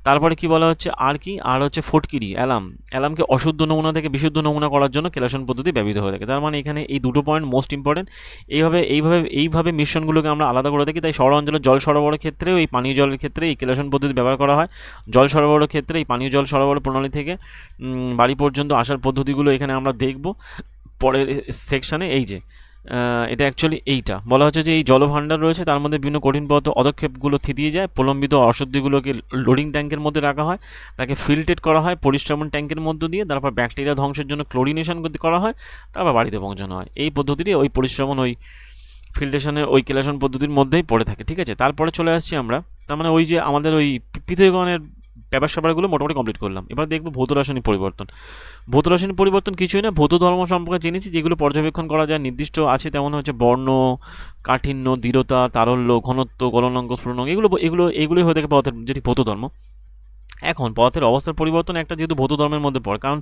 তারপরে কি বলা হচ্ছে, আর হচ্ছে ফটকিরি, অ্যালামকে অশুদ্ধ নমুনা থেকে বিশুদ্ধ নমুনা করার জন্য কেলাসন পদ্ধতি ব্যবহৃত হয়ে থাকে। তার মানে এখানে এই দুটো পয়েন্ট মোস্ট ইম্পর্টেন্ট। এইভাবে মিশ্রণগুলোকে আমরা আলাদা করে থাকি। তাই শহর অঞ্চলের জল সরবরাহের ক্ষেত্রেও এই পানীয় জলের ক্ষেত্রে এই কেলাসন পদ্ধতি ব্যবহার করা হয়। জল সরবরাহের ক্ষেত্রে এই পানীয় জল সরবরাহ প্রণালী থেকে বাড়ি পর্যন্ত আসার পদ্ধতিগুলো এখানে আমরা দেখব পরের সেকশানে। এই যে এটা অ্যাকচুয়ালি এইটা বলা হচ্ছে যে এই জলভাণ্ডার রয়েছে, তার মধ্যে বিভিন্ন কঠিন পদার্থ অদক্ষেপগুলো থিতিয়ে যায়, প্রলম্বিত অশুদ্ধিগুলোকে লোডিং ট্যাঙ্কের মধ্যে রাখা হয়, তাকে ফিল্ট্রেট করা হয় পরিশ্রমণ ট্যাঙ্কের মধ্য দিয়ে, তারপর ব্যাকটেরিয়া ধ্বংসের জন্য ক্লোরিনেশন করা হয়, তারপর বাড়িতে পৌঁছানো হয়। এই পদ্ধতিটি ওই পরিশ্রমণ ওই ফিল্ট্রেশনের ওই কেলাসন পদ্ধতির মধ্যেই পড়ে থাকে। ঠিক আছে, তারপরে চলে আসছি আমরা, তার মানে ওই যে আমাদের ওই পৃথকীকরণের ব্যাপার স্যাপারগুলো মোটামুটি কমপ্লিট করলাম। এবার দেখবো ভৌত রাসায়নিক পরিবর্তন। ভৌত রাসায়নিক পরিবর্তন কিছুই না, ভৌত ধর্ম সম্পর্কে জেনেছি, যেগুলো পর্যবেক্ষণ করা যায় নির্দিষ্ট আছে, তেমন হচ্ছে বর্ণ, কাঠিন্য, দৃঢ়তা, তারল্য, ঘনত্ব, গলনাঙ্ক, স্ফুটনাঙ্ক, এগুলোই হয়ে থাকে পদার্থের যেটি ভৌত ধর্ম। এখন পদার্থের অবস্থার পরিবর্তন একটা যেহেতু ভৌত ধর্মের মধ্যে পড়ে, কারণ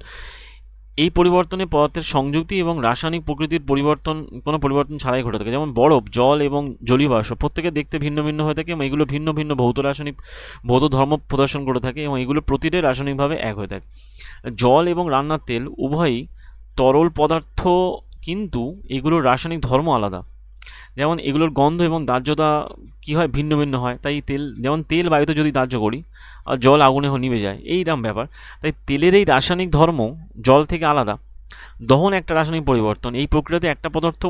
এই পরিবর্তনে পদার্থের সংযুক্তি এবং রাসায়নিক প্রকৃতির কোনো পরিবর্তন ছাড়াই ঘটে থাকে। যেমন বরফ, জল এবং জলীয় বাষ্প প্রত্যেকে দেখতে ভিন্ন ভিন্ন হয়ে থাকে, এবং এগুলো ভিন্ন ভিন্ন ভৌত ধর্ম প্রদর্শন করে থাকে, এবং এগুলো প্রতিটাই রাসায়নিকভাবে এক হয়ে থাকে। জল এবং রান্নার তেল উভয়ই তরল পদার্থ, কিন্তু এগুলোর রাসায়নিক ধর্ম আলাদা। যেমন এগুলোর গন্ধ এবং দাহ্যতা কী হয়, ভিন্ন ভিন্ন হয়। তাই যেমন তেল বায়ুতে যদি দাহ্য করি আর জল আগুনে নিভে যায়, এইরকম ব্যাপার। তাই তেলের এই রাসায়নিক ধর্ম জল থেকে আলাদা। দহন একটা রাসায়নিক পরিবর্তন, এই প্রক্রিয়াতে একটা পদার্থ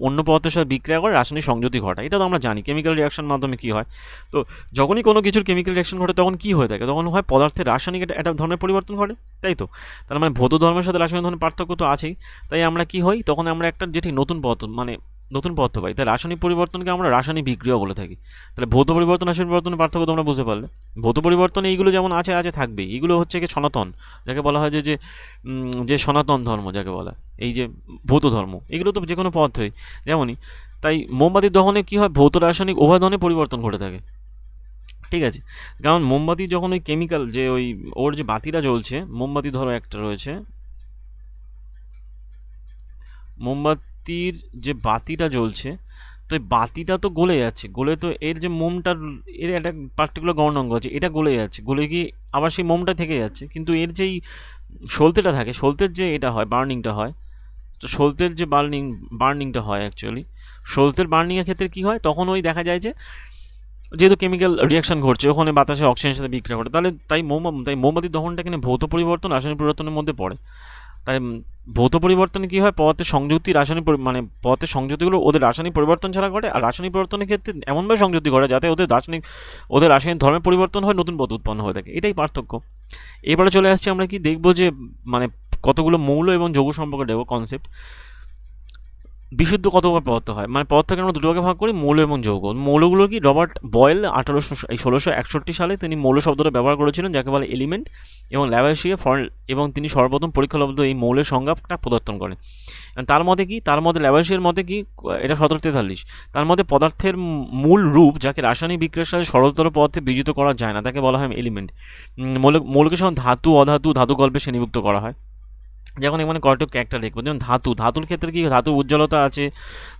অন্য পদার্থের সাথে বিক্রিয়া করে রাসায়নিক সংযুতি ঘটায়। এটা তো আমরা জানি কেমিক্যাল রিয়াকশন মাধ্যমে কী হয়। তো যখনই কোনো কিছুর কেমিক্যাল রিয়াকশন ঘটে তখন কী হয়ে থাকে, তখন হয় পদার্থের রাসায়নিক একটা ধর্মের পরিবর্তন ঘটে, তাই তো। তার মানে ভৌত ধর্মের সাথে রাসায়নিক ধর্মের পার্থক্য তো আছেই। তাই আমরা কি হই, তখন আমরা একটা যেটি নতুন পদার্থ পাই। তাই রাসায়নিক পরিবর্তনকে আমরা রাসায়নিক বিক্রিয়া বলে থাকি। তাহলে ভৌত পরিবর্তন রাসায়নিক পরিবর্তনের পার্থক্য তোমরা বুঝতে পারলে। ভৌত পরিবর্তনে এইগুলো যেমন আছে থাকবেই, এগুলো হচ্ছে কি সনাতন, যাকে বলা হয় যে সনাতন ধর্ম যাকে বলা, এই যে ভৌত ধর্ম, এগুলো তো যে কোনো পদার্থই যেমনই। তাই মোমবাতির দহনে কী হয়, ভৌত রাসায়নিক উভয় দহনে পরিবর্তন ঘটে থাকে। ঠিক আছে, কারণ মোমবাতি যখন ওই কেমিক্যাল যে ওর যে বাতিটা জ্বলছে, মোমবাতি ধরো একটা রয়েছে, মোমবাতির যে বাতিটা জ্বলছে, তো এই বাতিটা তো গলে যাচ্ছে, গলে তো এর যে মোমটার এর একটা পার্টিকুলার গৌণাঙ্গ আছে, এটা গলে যাচ্ছে, গলে গিয়ে আবার সেই মোমটা থেকে যাচ্ছে, কিন্তু এর যেই সলতেটা থাকে, সলতের যে এটা হয় বার্নিংটা হয়, তো সলতের যে বার্নিংটা হয় অ্যাকচুয়ালি, সলতের বার্নিংয়ের ক্ষেত্রে কী হয়, তখন ওই দেখা যায় যে যেহেতু কেমিক্যাল রিয়াকশন ঘটছে ওখানে বাতাসে অক্সিজেনের সাথে বিক্রিয়া ঘটে, তাহলে তাই মোমবাতির দহনটা এখানে ভৌত পরিবর্তন রাসায়নিক পরিবর্তনের মধ্যে পড়ে। তাই ভৌত পরিবর্তনে কী হয়, পদার্থের সংযুক্তি রাসায়নিক মানে পদার্থের সংযুক্তিগুলো ওদের রাসায়নিক পরিবর্তন ছাড়া ঘটে, আর রাসায়নিক পরিবর্তনের ক্ষেত্রে এমনভাবে সংযুক্তি ঘটে যাতে ওদের রাসায়নিক ধর্মের পরিবর্তন হয়, নতুন পদ উৎপন্ন হয়ে থাকে, এটাই পার্থক্য। এবারে চলে আসছি আমরা কি দেখবো যে মানে কতগুলো মৌল এবং যৌগ সম্পর্কে দেখবো কনসেপ্ট। বিশুদ্ধ কতবার পদার্থ হয়, মানে পদার্থকে আমরা দুটো ভাগে ভাগ করি, মৌল এবং যৌগ। মৌলগুলো কি, রবার্ট বয়েল 1661 সালে তিনি মৌল শব্দটা ব্যবহার করেছিলেন, যাকে বলে এলিমেন্ট, এবং ল্যাভাসিয়ে এবং তিনি সর্বপ্রথম পরীক্ষালব্ধ এই মৌলের সংজ্ঞাটা প্রদর্শন করেন। তার মধ্যে ল্যাভাসিয়ের মতে কি, এটা 1743, তার মধ্যে পদার্থের মূল রূপ যাকে রাসায়নিক বিক্রিয়ার সাথে সরলতর পদার্থে বিজিত করা যায় না তাকে বলা হয় এলিমেন্ট। মৌলকে সমান ধাতু অধাতু ধাতুকল্পে শ্রেণীভুক্ত করা হয়। যেমন এখানে কয়েকটা একটা লিখবো, যেমন ধাতুর ক্ষেত্রে কি, ধাতু উজ্জ্বলতা আছে,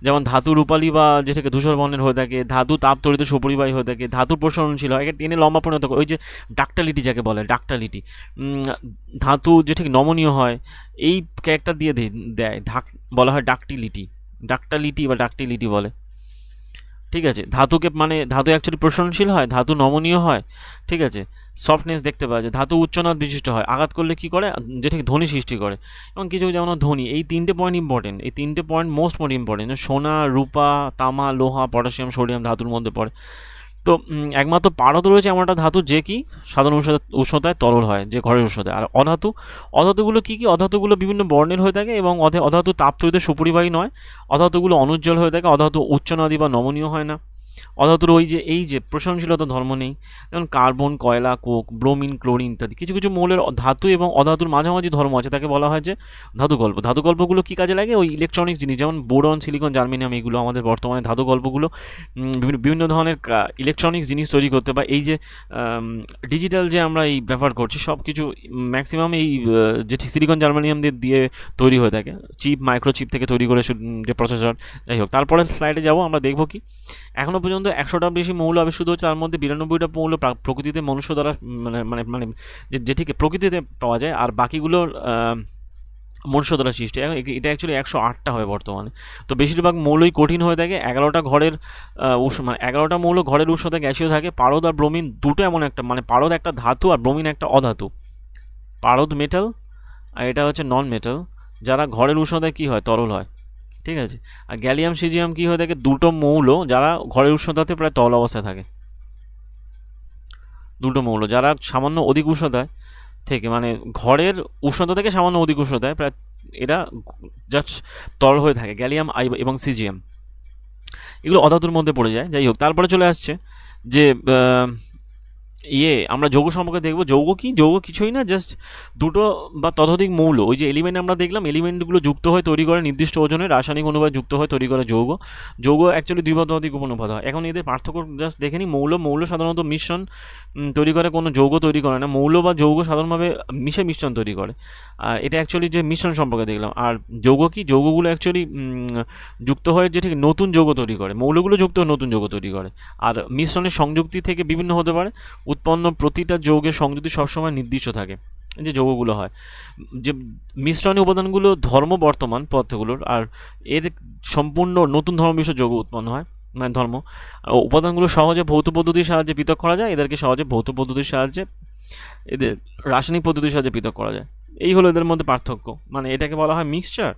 যেমন ধাতু রূপালী বা যেটাকে ধূসর বর্ণের হয়ে থাকে, ধাতু তাপ তড়িত সুপরিবাহী হয়ে থাকে, ধাতুর প্রসারণশীল হয়, এটা টেনে লম্বা পরিণত, ওই যে ডাক্টালিটি যাকে বলে, ডাক্টালিটি। ধাতু যেটা নমনীয় হয়, এই ক্যারেক্টার দিয়ে দেয়, বলা হয় ডাক্টালিটি বা ডাক্টিলিটি বলে, ঠিক আছে। ধাতুকে মানে ধাতু অ্যাকচুয়ালি প্রসারণশীল হয়, ধাতু নমনীয় হয়, ঠিক আছে, সফটনেস দেখতে পাওয়া যায়, ধাতু উচ্চনাদ বিশিষ্ট হয়, আঘাত করলে কী করে, যেটা ধ্বনি সৃষ্টি করে, এবং কিছু যেমন ধ্বনি। এই তিনটে পয়েন্ট ইম্পর্টেন্ট, এই তিনটে পয়েন্ট মোস্ট ইম্পর্টেন্ট। সোনা, রূপা, তামা, লোহা, পটাশিয়াম, সোডিয়াম ধাতুর মধ্যে পড়ে। তো একমাত্র পারদ রয়েছে এমন একটা ধাতু যে কি সাধারণ উষ্ণতায় তরল হয়, যে ঘরের উষ্ণতায়। আর অধাতুগুলো কী কী, অধাতুগুলো বিভিন্ন বর্ণের হয়ে থাকে এবং অধাতু তাপ তড়িতে সুপরিবাহী নয়, অধাতুগুলো অনুজ্জ্বল হয়ে থাকে, অধাতু উচ্চনাদী বা নমনীয় হয় না, অধাতুর এই যে প্রসারণশীলতা ধর্ম নেই, যেমন কার্বন, কয়লা, কোক, ব্রোমিন, ক্লোরিন ইত্যাদি। কিছু কিছু মৌলের ধাতু এবং অধাতুর মাঝামাঝি ধর্ম আছে, তাকে বলা হয় যে ধাতুকল্পগুলো কী কাজে লাগে, ওই ইলেকট্রনিক্স জিনিস, যেমন বোরন, সিলিকন, জার্মেনিয়াম, এগুলো আমাদের বর্তমানে ধাতুকল্পগুলো বিভিন্ন ধরনের ইলেকট্রনিক্স জিনিস তৈরি করতে, বা এই যে ডিজিটাল যে আমরা এই ব্যবহার করছি সব কিছু ম্যাক্সিমাম এই যে সিলিকন জার্মেনিয়াম দিয়ে তৈরি হয়ে থাকে, মাইক্রোচিপ থেকে তৈরি করে যে প্রসেসর। যাই হোক, তারপরে স্লাইডে যাব, আমরা দেখব কি এখনও পর্যন্ত 100টার বেশি মৌল আবিষ্কৃত হচ্ছে, তার মধ্যে 92টা মৌল প্রকৃতিতে মনুষ্য দ্বারা মানে যেটিকে প্রকৃতিতে পাওয়া যায়, আর বাকিগুলো মনুষ্য দ্বারা সৃষ্টি। এটা অ্যাকচুয়ালি 108টা হবে বর্তমানে। তো বেশিরভাগ মৌলই কঠিন হয়ে থাকে। 11টা মৌল ঘরের উষ্ণতায় গ্যাসীয় থাকে। পারদ আর ব্রোমিন দুটো এমন একটা, মানে পারদ একটা ধাতু আর ব্রোমিন একটা অধাতু। পারদ মেটাল আর এটা হচ্ছে নন মেটাল, যারা ঘরের উষ্ণতায় কী হয়, তরল হয়, ঠিক আছে। আর গ্যালিয়াম সিজিয়াম কী হয়ে থাকে, দুটো মৌল যারা ঘরের উষ্ণতাতে প্রায় তরল অবস্থায় থাকে, দুটো মৌল যারা সামান্য অধিক উষ্ণতায় থেকে, মানে ঘরের উষ্ণতা থেকে সামান্য অধিক উষ্ণতায় প্রায় এরা জাস্ট তরল হয়ে থাকে, গ্যালিয়াম এবং সিজিয়াম, এগুলো অধাতুর মধ্যে পড়ে যায়। যাই হোক, তারপরে চলে আসছে যে আমরা যৌগ সম্পর্কে দেখব। যৌগ কি, যৌগ কিছুই না, জাস্ট দুটো বা ততোধিক মৌল, ওই যে এলিমেন্ট আমরা দেখলাম, এলিমেন্টগুলো যুক্ত হয়ে তৈরি করে নির্দিষ্ট ওজনের রাসায়নিক অনুপাত যুক্ত হয়ে তৈরি করে যৌগ অ্যাকচুয়ালি দুই বা ততোধিক উপনুপাত হয়। এখন এদের পার্থক্য জাস্ট দেখে নিই। মৌল সাধারণত মিশ্রণ তৈরি করে, কোনো যৌগ তৈরি করে না। মৌল বা যৌগ সাধারণভাবে মিশ্রণ তৈরি করে, আর এটা অ্যাকচুয়ালি যে মিশ্রণ সম্পর্কে দেখলাম। আর যৌগ কি, যৌগগুলো অ্যাকচুয়ালি যুক্ত হয়ে যে ঠিক নতুন যৌগ তৈরি করে, মৌলগুলো যুক্ত হয়ে নতুন যৌগ তৈরি করে। আর মিশ্রণের সংযুক্তি থেকে বিভিন্ন হতে পারে, উৎপন্ন প্রতিটা যৌগের সংযুক্তি সবসময় নির্দিষ্ট থাকে, যে যৌগগুলো হয়। যে মিশ্রণীয় উপাদানগুলো ধর্ম বর্তমান পদার্থগুলোর, আর এর সম্পূর্ণ নতুন ধর্ম বিশেষ যৌগ উৎপন্ন হয়, মানে ধর্ম। উপাদানগুলো সহজে ভৌত পদ্ধতির সাহায্যে পৃথক করা যায়, এদেরকে সহজে ভৌত পদ্ধতির সাহায্যে, এদের রাসায়নিক পদ্ধতির সাহায্যে পৃথক করা যায়। এই হলো এদের মধ্যে পার্থক্য, মানে এটাকে বলা হয় মিক্সচার,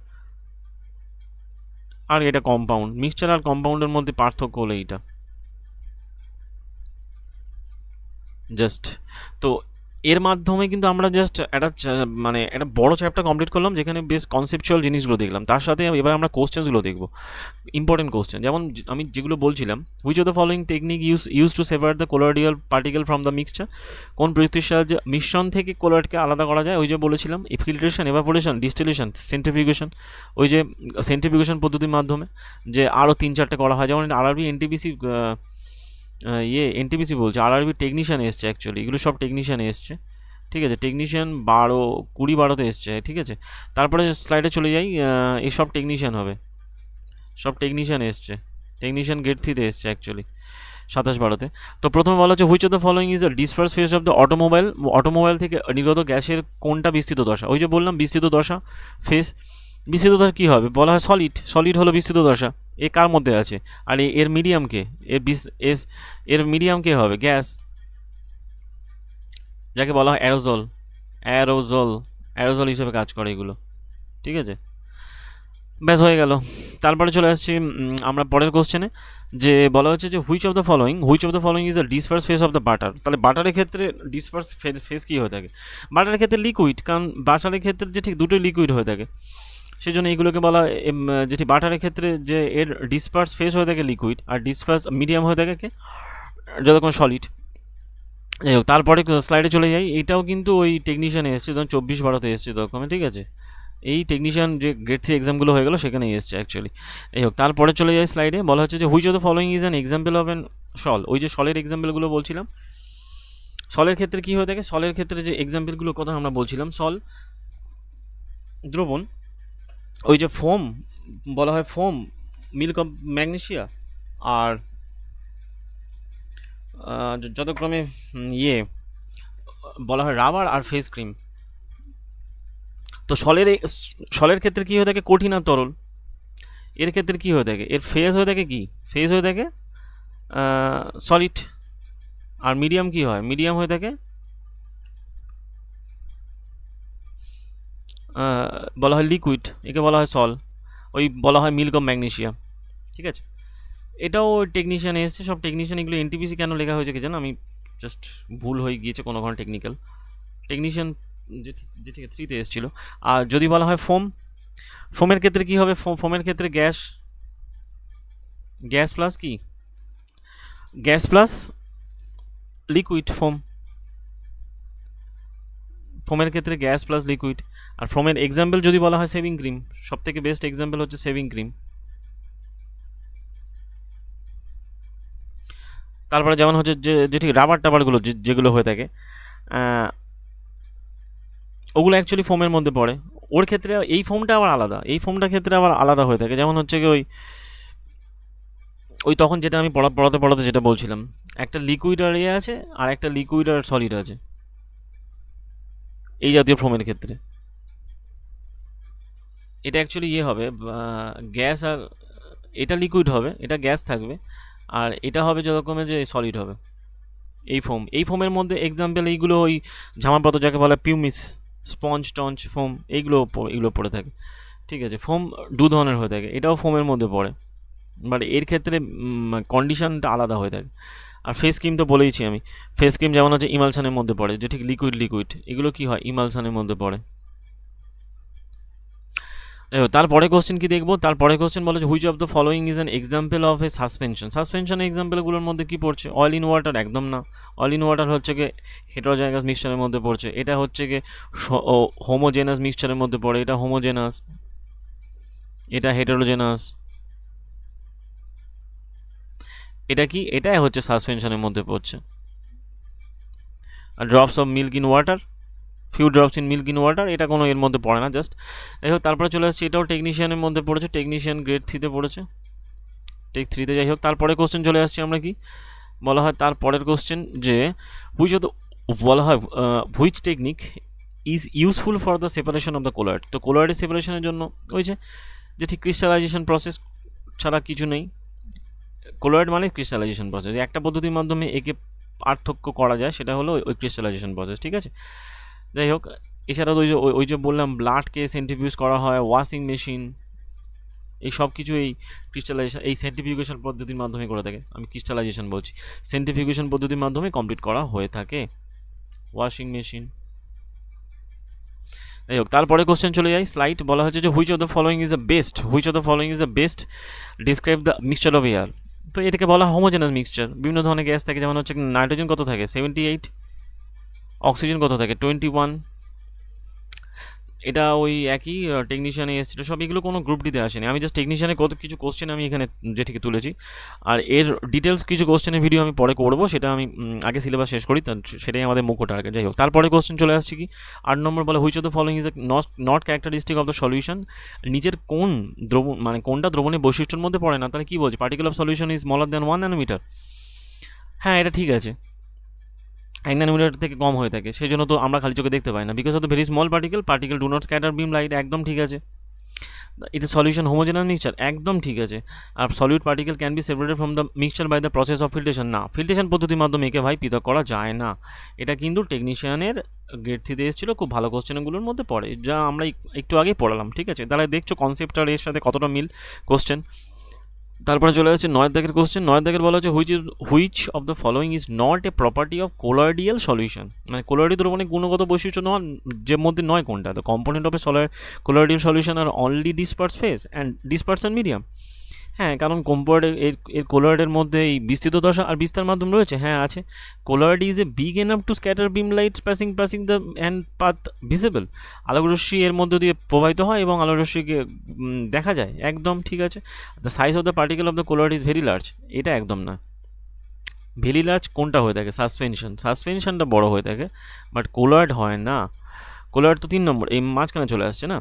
আর এটা কম্পাউন্ড। মিক্সচার আর কম্পাউন্ডের মধ্যে পার্থক্য হলো এইটা জাস্ট। তো এর মাধ্যমে কিন্তু আমরা জাস্ট একটা বড় চ্যাপ্টার কমপ্লিট করলাম, যেখানে বেশ কনসেপচুয়াল জিনিসগুলো দেখলাম। তার সাথে এবার আমরা কোশ্চেন্সগুলো দেখব, ইম্পর্টেন্ট কোশ্চেন। যেমন আমি যেগুলো বলছিলাম, which of the following technique use to separate the colloidal particle from the mixture, কোন প্রযুক্তির সাহায্যে মিশ্রণ থেকে কোলয়েডকে আলাদা করা যায়। ওই যে বলেছিলাম, ফিল্ট্রেশন, এভাপোরেশন, ডিস্টিলেশন, সেন্ট্রিফিউগেশন, ওই যে সেন্ট্রিফিউগেশন পদ্ধতির মাধ্যমে যে আরও 3-4টে করা হয়, যেমন আরআরবি, এনটিপিসি, এনটিপিসি বলছে, আরআরবি টেকনিশিয়ান এসছে, অ্যাকচুয়ালি এগুলো সব টেকনিশিয়ান এসছে, ঠিক আছে। টেকনিশিয়ান 20-12তে এসছে, ঠিক আছে। তারপরে স্লাইডে চলে যাই, এই সব টেকনিশিয়ান হবে, সব টেকনিশিয়ান এসছে, টেকনিশিয়ান গ্রেড 3-তে এসছে অ্যাকচুয়ালি 27-12-তে। তো প্রথমে বলা হচ্ছে which of the following is the disperse phase of the automobile থেকে নির্গত গ্যাসের কোনটা বিস্তৃত দশা? ওই যে বললাম বিস্তৃত দশা ফেজ। বিস্তৃত দশা কী হবে? বলা হয় সলিড হলো বিস্তৃত দশা। এ কার মধ্যে আছে? আর এর মিডিয়াম কে? এর মিডিয়াম কে হবে? গ্যাস, যাকে বলা হয় অ্যারোজল হিসেবে কাজ করে এগুলো। ঠিক আছে, ব্যাস হয়ে গেল। তারপরে চলে আসছি আমরা পরের কোশ্চেনে, যে বলা হচ্ছে যে which of the following is the disperse phase of the butter. তাহলে বাটারের ক্ষেত্রে ডিসপার্স ফেজ কী হয়ে থাকে? বাটারের ক্ষেত্রে লিকুইড, কারণ বাটারের ক্ষেত্রে যে ঠিক দুটোই লিকুইড হয়ে থাকে, সেই জন্য এইগুলোকে বলা যেটি বাটারের ক্ষেত্রে যে এর ডিসপার্স ফেজ হয়ে থাকে লিকুইড, আর ডিসপার্স মিডিয়াম হয়ে থাকে কে? যতক্ষণ সলিড। যাই হোক, তারপরে স্লাইডে চলে যাই। এইটাও কিন্তু ওই টেকনিশিয়ানে এসছে, তখন 24-12-তে এসছে তখন। ঠিক আছে, এই টেকনিশিয়ান যে গ্রেড 3 এক্সামগুলো হয়ে গেলো সেখানেই এসছে অ্যাকচুয়ালি। এই হোক, তারপরে চলে যায় স্লাইডে। বলা হচ্ছে যে which of the following is an example of an sol. ওই যে সলের এক্সাম্পলগুলো বলছিলাম, সলের ক্ষেত্রে কী হয়ে থাকে? সলের ক্ষেত্রে যে এক্সাম্পলগুলোর কথা আমরা বলছিলাম, সল দ্রবণ, ওই যে ফোম বলা হয়, ফোম, মিল্ক অফ ম্যাগনেশিয়া, আর যথাক্রমে বলা হয় রাবার আর ফেস ক্রিম। তো সলের ক্ষেত্রে কী হয়ে থাকে? কঠিন আর তরল। এর ক্ষেত্রে কী হয়ে থাকে? এর ফেজ হয়ে থাকে কি? ফেজ হয়ে থাকে সলিড। আর মিডিয়াম কি হয়? মিডিয়াম হয়ে থাকে বলা হয় লিকুইড, একে বলা হয় সল, ওই বলা হয় মিল্ক অফ ম্যাগনেশিয়া। ঠিক আছে, এটাও টেকনিশিয়ান এসছে। সব টেকনিশিয়ান এগুলো এনটিপিসি কেন লেখা হয়েছে কি জানো? আমি জাস্ট ভুল হয়ে গিয়েছে কোনো টেকনিশিয়ান যে ঠিক 3-তে এসেছিলো। আর যদি বলা হয় ফোমের ক্ষেত্রে কি হবে? ফোমের ক্ষেত্রে গ্যাস প্লাস কি? গ্যাস প্লাস লিকুইড ফোমের ক্ষেত্রে গ্যাস প্লাস লিকুইড। আর ফোমের এক্সাম্পল যদি বলা হয় শেভিং ক্রিম, সব থেকে বেস্ট এক্সাম্পল হচ্ছে শেভিং ক্রিম। তারপরে যেমন হচ্ছে যে ঠিক রাবার টাবারগুলো যেগুলো হয়ে থাকে, ওগুলো অ্যাকচুয়ালি ফোমের মধ্যে পড়ে। ওর ক্ষেত্রে এই ফোমটা আবার আলাদা, এই ফোমটার ক্ষেত্রে আবার আলাদা হয়ে থাকে। যেমন হচ্ছে কি ওই তখন যেটা আমি পড়াতে যেটা বলছিলাম, একটা লিকুইড আর আছে, আর একটা লিকুইড আর সলিড আছে এই জাতীয় ফোমের ক্ষেত্রে। এটা অ্যাকচুয়ালি হবে গ্যাস, আর এটা লিকুইড হবে, এটা গ্যাস থাকবে, আর এটা হবে যতক্ষণে যে সলিড হবে। এই ফোমের মধ্যে এক্সাম্পল এইগুলো, ওই ঝামাপাতা যাকে বলে পিউমিস, স্পঞ্জ টঞ্চ ফোম, এইগুলো পড়ে থাকে। ঠিক আছে, ফোম দু ধরনের হয়ে থাকে, এটাও ফোমের মধ্যে পড়ে, বাট এর ক্ষেত্রে কন্ডিশনটা আলাদা হয়ে থাকে। আর ফেস ক্রিম তো বলেইছি আমি, ফেস ক্রিম যেমন হচ্ছে ইমালশনের মধ্যে পড়ে, যে ঠিক লিকুইড এগুলো কি হয়? ইমালশনের মধ্যে পড়ে। তারপরে কোশ্চেন কি দেখবো? তারপরে কোশ্চেন বলে যে which of the following is an example of a suspension এক্সাম্পলগুলোর মধ্যে কি পড়ছে? অয়েল ইন ওয়াটার একদম না। অয়েল ইন ওয়াটার হচ্ছে গিয়ে হেটারোজাইগাস মিক্সচারের মধ্যে পড়ছে। এটা হচ্ছে গিয়ে হোমোজেনাস মিক্সচারের মধ্যে পড়ে। এটা হোমোজেনাস, এটা হেটারোজেনাস। এটা কি? এটাই হচ্ছে সাসপেনশনের মধ্যে পড়ছে। আর drops of milk in water, few drops in milk in water, এটা কোনো এর মধ্যে পড়ে না, জাস্ট। যাই হোক, তারপরে চলে আসছে, এটাও টেকনিশিয়ানের মধ্যে পড়েছে, টেকনিশিয়ান গ্রেড 3-তে পড়েছে, টেক 3-তে। যাই হোক, তারপরে কোশ্চেন চলে আসছি আমরা কি বলা হয় তারপরের কোশ্চেন, যে বলা হয় which technique is useful for the separation of the colloid. তো কোলয়েডের সেপারেশনের জন্য ওই যে ঠিক ক্রিস্টালাইজেশন প্রসেস ছাড়া কিছু নেই। কোলয়েড মানে ক্রিস্টালাইজেশন প্রসেস, একটা পদ্ধতির মাধ্যমে একে পার্থক্য করা যায়, সেটা হলো ওই ক্রিস্টালাইজেশন প্রসেস। ঠিক আছে, যাই হোক, এছাড়া তো ওই যে বললাম ব্লাডকে সেন্ট্রিফিউজ করা হয়, ওয়াশিং মেশিন, এই সব কিছু এই ক্রিস্টালাইজেশন, এই সেন্ট্রিফিউগেশন পদ্ধতির মাধ্যমে করে থাকে। আমি ক্রিস্টালাইজেশন বলছি, সেন্ট্রিফিউগেশন পদ্ধতির মাধ্যমে কমপ্লিট করা হয়ে থাকে ওয়াশিং মেশিন। যাই হোক, তারপরে কোশ্চেন চলে যাই, স্লাইড। বলা হচ্ছে যে which of the following is the best describe the mixture of air. তো এটাকে বলা হোমোজেনাস মিক্সচার। বিভিন্ন ধরনের গ্যাস থাকে, যেমন হচ্ছে নাইট্রোজেন কত থাকে? 78, অক্সিজেন কত থাকে? 21। এটা ওই একই টেকনিশিয়ানে এসেছিলো সব, এগুলো কোনো গ্রুপ ডিতে আসেনি। আমি জাস্ট টেকনিশিয়ানে কত কিছু কোশ্চেন আমি এখানে যেটিকে তুলেছি, আর এর ডিটেলস কিছু কোশ্চেনের ভিডিও আমি পরে করবো, সেটা আমি আগে সিলেবাস শেষ করি, সেটাই আমাদের মুখ্য টার্গেট। যাই হোক, তারপরে কোশ্চেন চলে আসছে কি 8 নম্বর বলে which of the following is not characteristic of the solution. নিচের কোন দ্রবণ মানে কোনটা দ্রবণের বৈশিষ্ট্যের মধ্যে পড়ে না, তাহলে কী বলছে particle of solution is smaller than 1 nanometre. হ্যাঁ, এটা ঠিক আছে, 1 ন্যানোমিটার থেকে কম হয়ে থাকে, সেই জন্য তো আমরা খালি চোখে দেখতে পাই না। Because of the very small particle do not scatter beam light, একদম ঠিক আছে। It is solution homogeneous mixture, একদম ঠিক আছে। আর solute particle can be separated from the mixture by the process of filtration, না ফিল্ট্রেশন পদ্ধতির মাধ্যমে একে ভাই পৃথক করা যায় না। এটা কিন্তু টেকনিশিয়ানের গ্রেড 3-তে এসেছিলো, খুব ভালো কোশ্চেনগুলোর মধ্যে পড়ে, যা আমরা একটু আগেই পড়ালাম, ঠিক আছে। তাহলে দেখছো কনসেপ্টটার এর সাথে কতটা মিল কোশ্চেন। তারপরে চলে আসছে 9 দাগের কোশ্চেন। 9 দাগের বলা হচ্ছে which of the following is not a property of colloidal solution, মানে কোলয়েডীয় দ্রবণের গুণগত বৈশিষ্ট্য নয়, যে মধ্যে নয় কোনটা। The component of a colloidal solution are only disperse phase and dispersion medium. হ্যাঁ, কারণ এর কোলয়েডের মধ্যে এই বিস্তৃত দশা আর বিস্তার মাধ্যম রয়েছে, হ্যাঁ আছে। Colloid is a big enough to scatter beam lights passing the and path visible, আলোকরশ্মি এর মধ্যে দিয়ে প্রবাহিত হয় এবং আলোকরশ্মিকে দেখা যায়, একদম ঠিক আছে। The size of the particle of the colloid is very large, এটা একদম না। ভেরি লার্জ কোনটা হয়ে থাকে, সাসপেনশনটা বড় হয়ে থাকে, বাট কোলয়েড হয় না। কোলয়েড তো 3 নম্বর, এই মাঝখানে চলে আসছে না।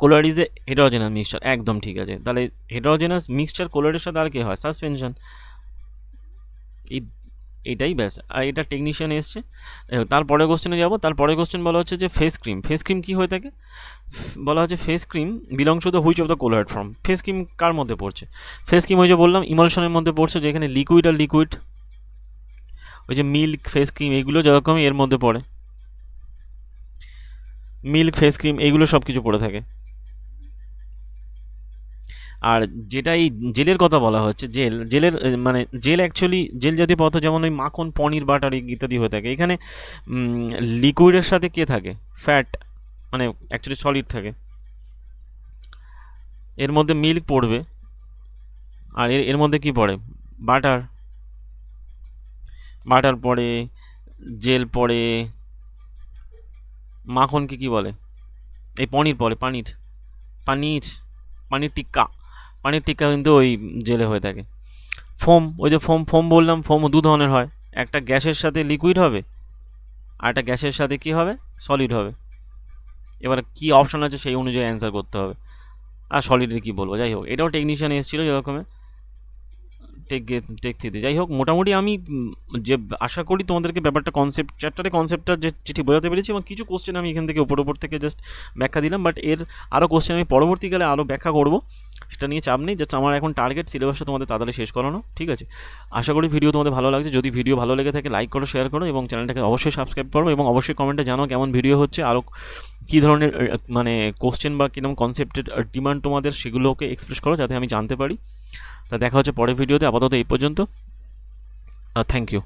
Colloid is A heterogeneous mixture, একদম ঠিক আছে। তাহলে হেটারোজেনাস মিক্সচার কোলয়েডের সাথে আর কি হয়, সাসপেনশন, এটাই ব্যাস। আর এটা টেকনিশিয়ান এসছে। তারপরে কোশ্চেনে যাবো। তারপরে কোশ্চেন বলা হচ্ছে যে ফেস ক্রিম কী হয়ে থাকে, বলা হচ্ছে face cream belongs to the which of the colloid form. Face cream কার মধ্যে পড়ছে, ফেস ক্রিম ওই যে বললাম ইমালশনের মধ্যে পড়ছে, যেখানে লিকুইড আর লিকুইড, ওই যে মিল্ক ফেস ক্রিম এগুলো যেরকম এর মধ্যে পড়ে, মিল্ক ফেস ক্রিম এইগুলো সব কিছু পড়ে থাকে। আর যেটা এই জেলের কথা বলা হচ্ছে, জেলের মানে জেল অ্যাকচুয়ালি জেল জাতীয় পদার্থ যেমন ওই মাখন, পনির, বাটার ইত্যাদি হয়ে থাকে, এখানে লিকুইডের সাথে কে থাকে, ফ্যাট, মানে অ্যাকচুয়ালি সলিড থাকে। এর মধ্যে মিল্ক পড়বে, আর এর মধ্যে কি পড়ে, বাটার পড়ে, জেল পড়ে, মাখনকে কি বলে, এই পনির পড়ে, পানির টিক্কা কিন্তু ওই জেলে হয়ে থাকে। ফোম, ওই যে ফোম বললাম, ফোমও 2 ধরনের হয়, একটা গ্যাসের সাথে লিকুইড হবে, আর একটা গ্যাসের সাথে কি হবে, সলিড হবে। এবার কি অপশন আছে সেই অনুযায়ী অ্যান্সার করতে হবে। আর সলিডের কি বলবো, যাই হোক এটাও টেকনিশিয়ান এসেছিলো যেরকম টেক থ্রিতে। যাই হোক, মোটামুটি আমি যে আশা করি তোমাদেরকে ব্যাপারটা কনসেপ্টটা যেটি বোঝাতে পেরেছি, এবং কিছু কোশ্চেন আমি এখান থেকে উপর থেকে জাস্ট ব্যাখ্যা দিলাম, বাট এর আরও কোশ্চেন আমি পরবর্তীকালে আরও ব্যাখ্যা করব, সেটা নিয়ে চাপ নেই। জাস্ট আমার এখন টার্গেট সিলেবাসটা তোমাদের তাড়াতাড়ি শেষ করানো, ঠিক আছে। আশা করি ভিডিও তোমাদের ভালো লাগছে। যদি ভিডিও ভালো লেগে থাকে লাইক করো, শেয়ার করো, এবং চ্যানেলটাকে অবশ্যই সাবস্ক্রাইব করো, এবং অবশ্যই কমেন্টে জানাও কেমন ভিডিও হচ্ছে, আরও কী ধরনের মানে কোশ্চেন বা কীরকম কনসেপ্টের ডিমান্ড তোমাদের, সেগুলোকে এক্সপ্রেস করো যাতে আমি জানতে পারি। তা দেখা হচ্ছে পরের ভিডিওতে, আপাতত এই পর্যন্ত। Thank you.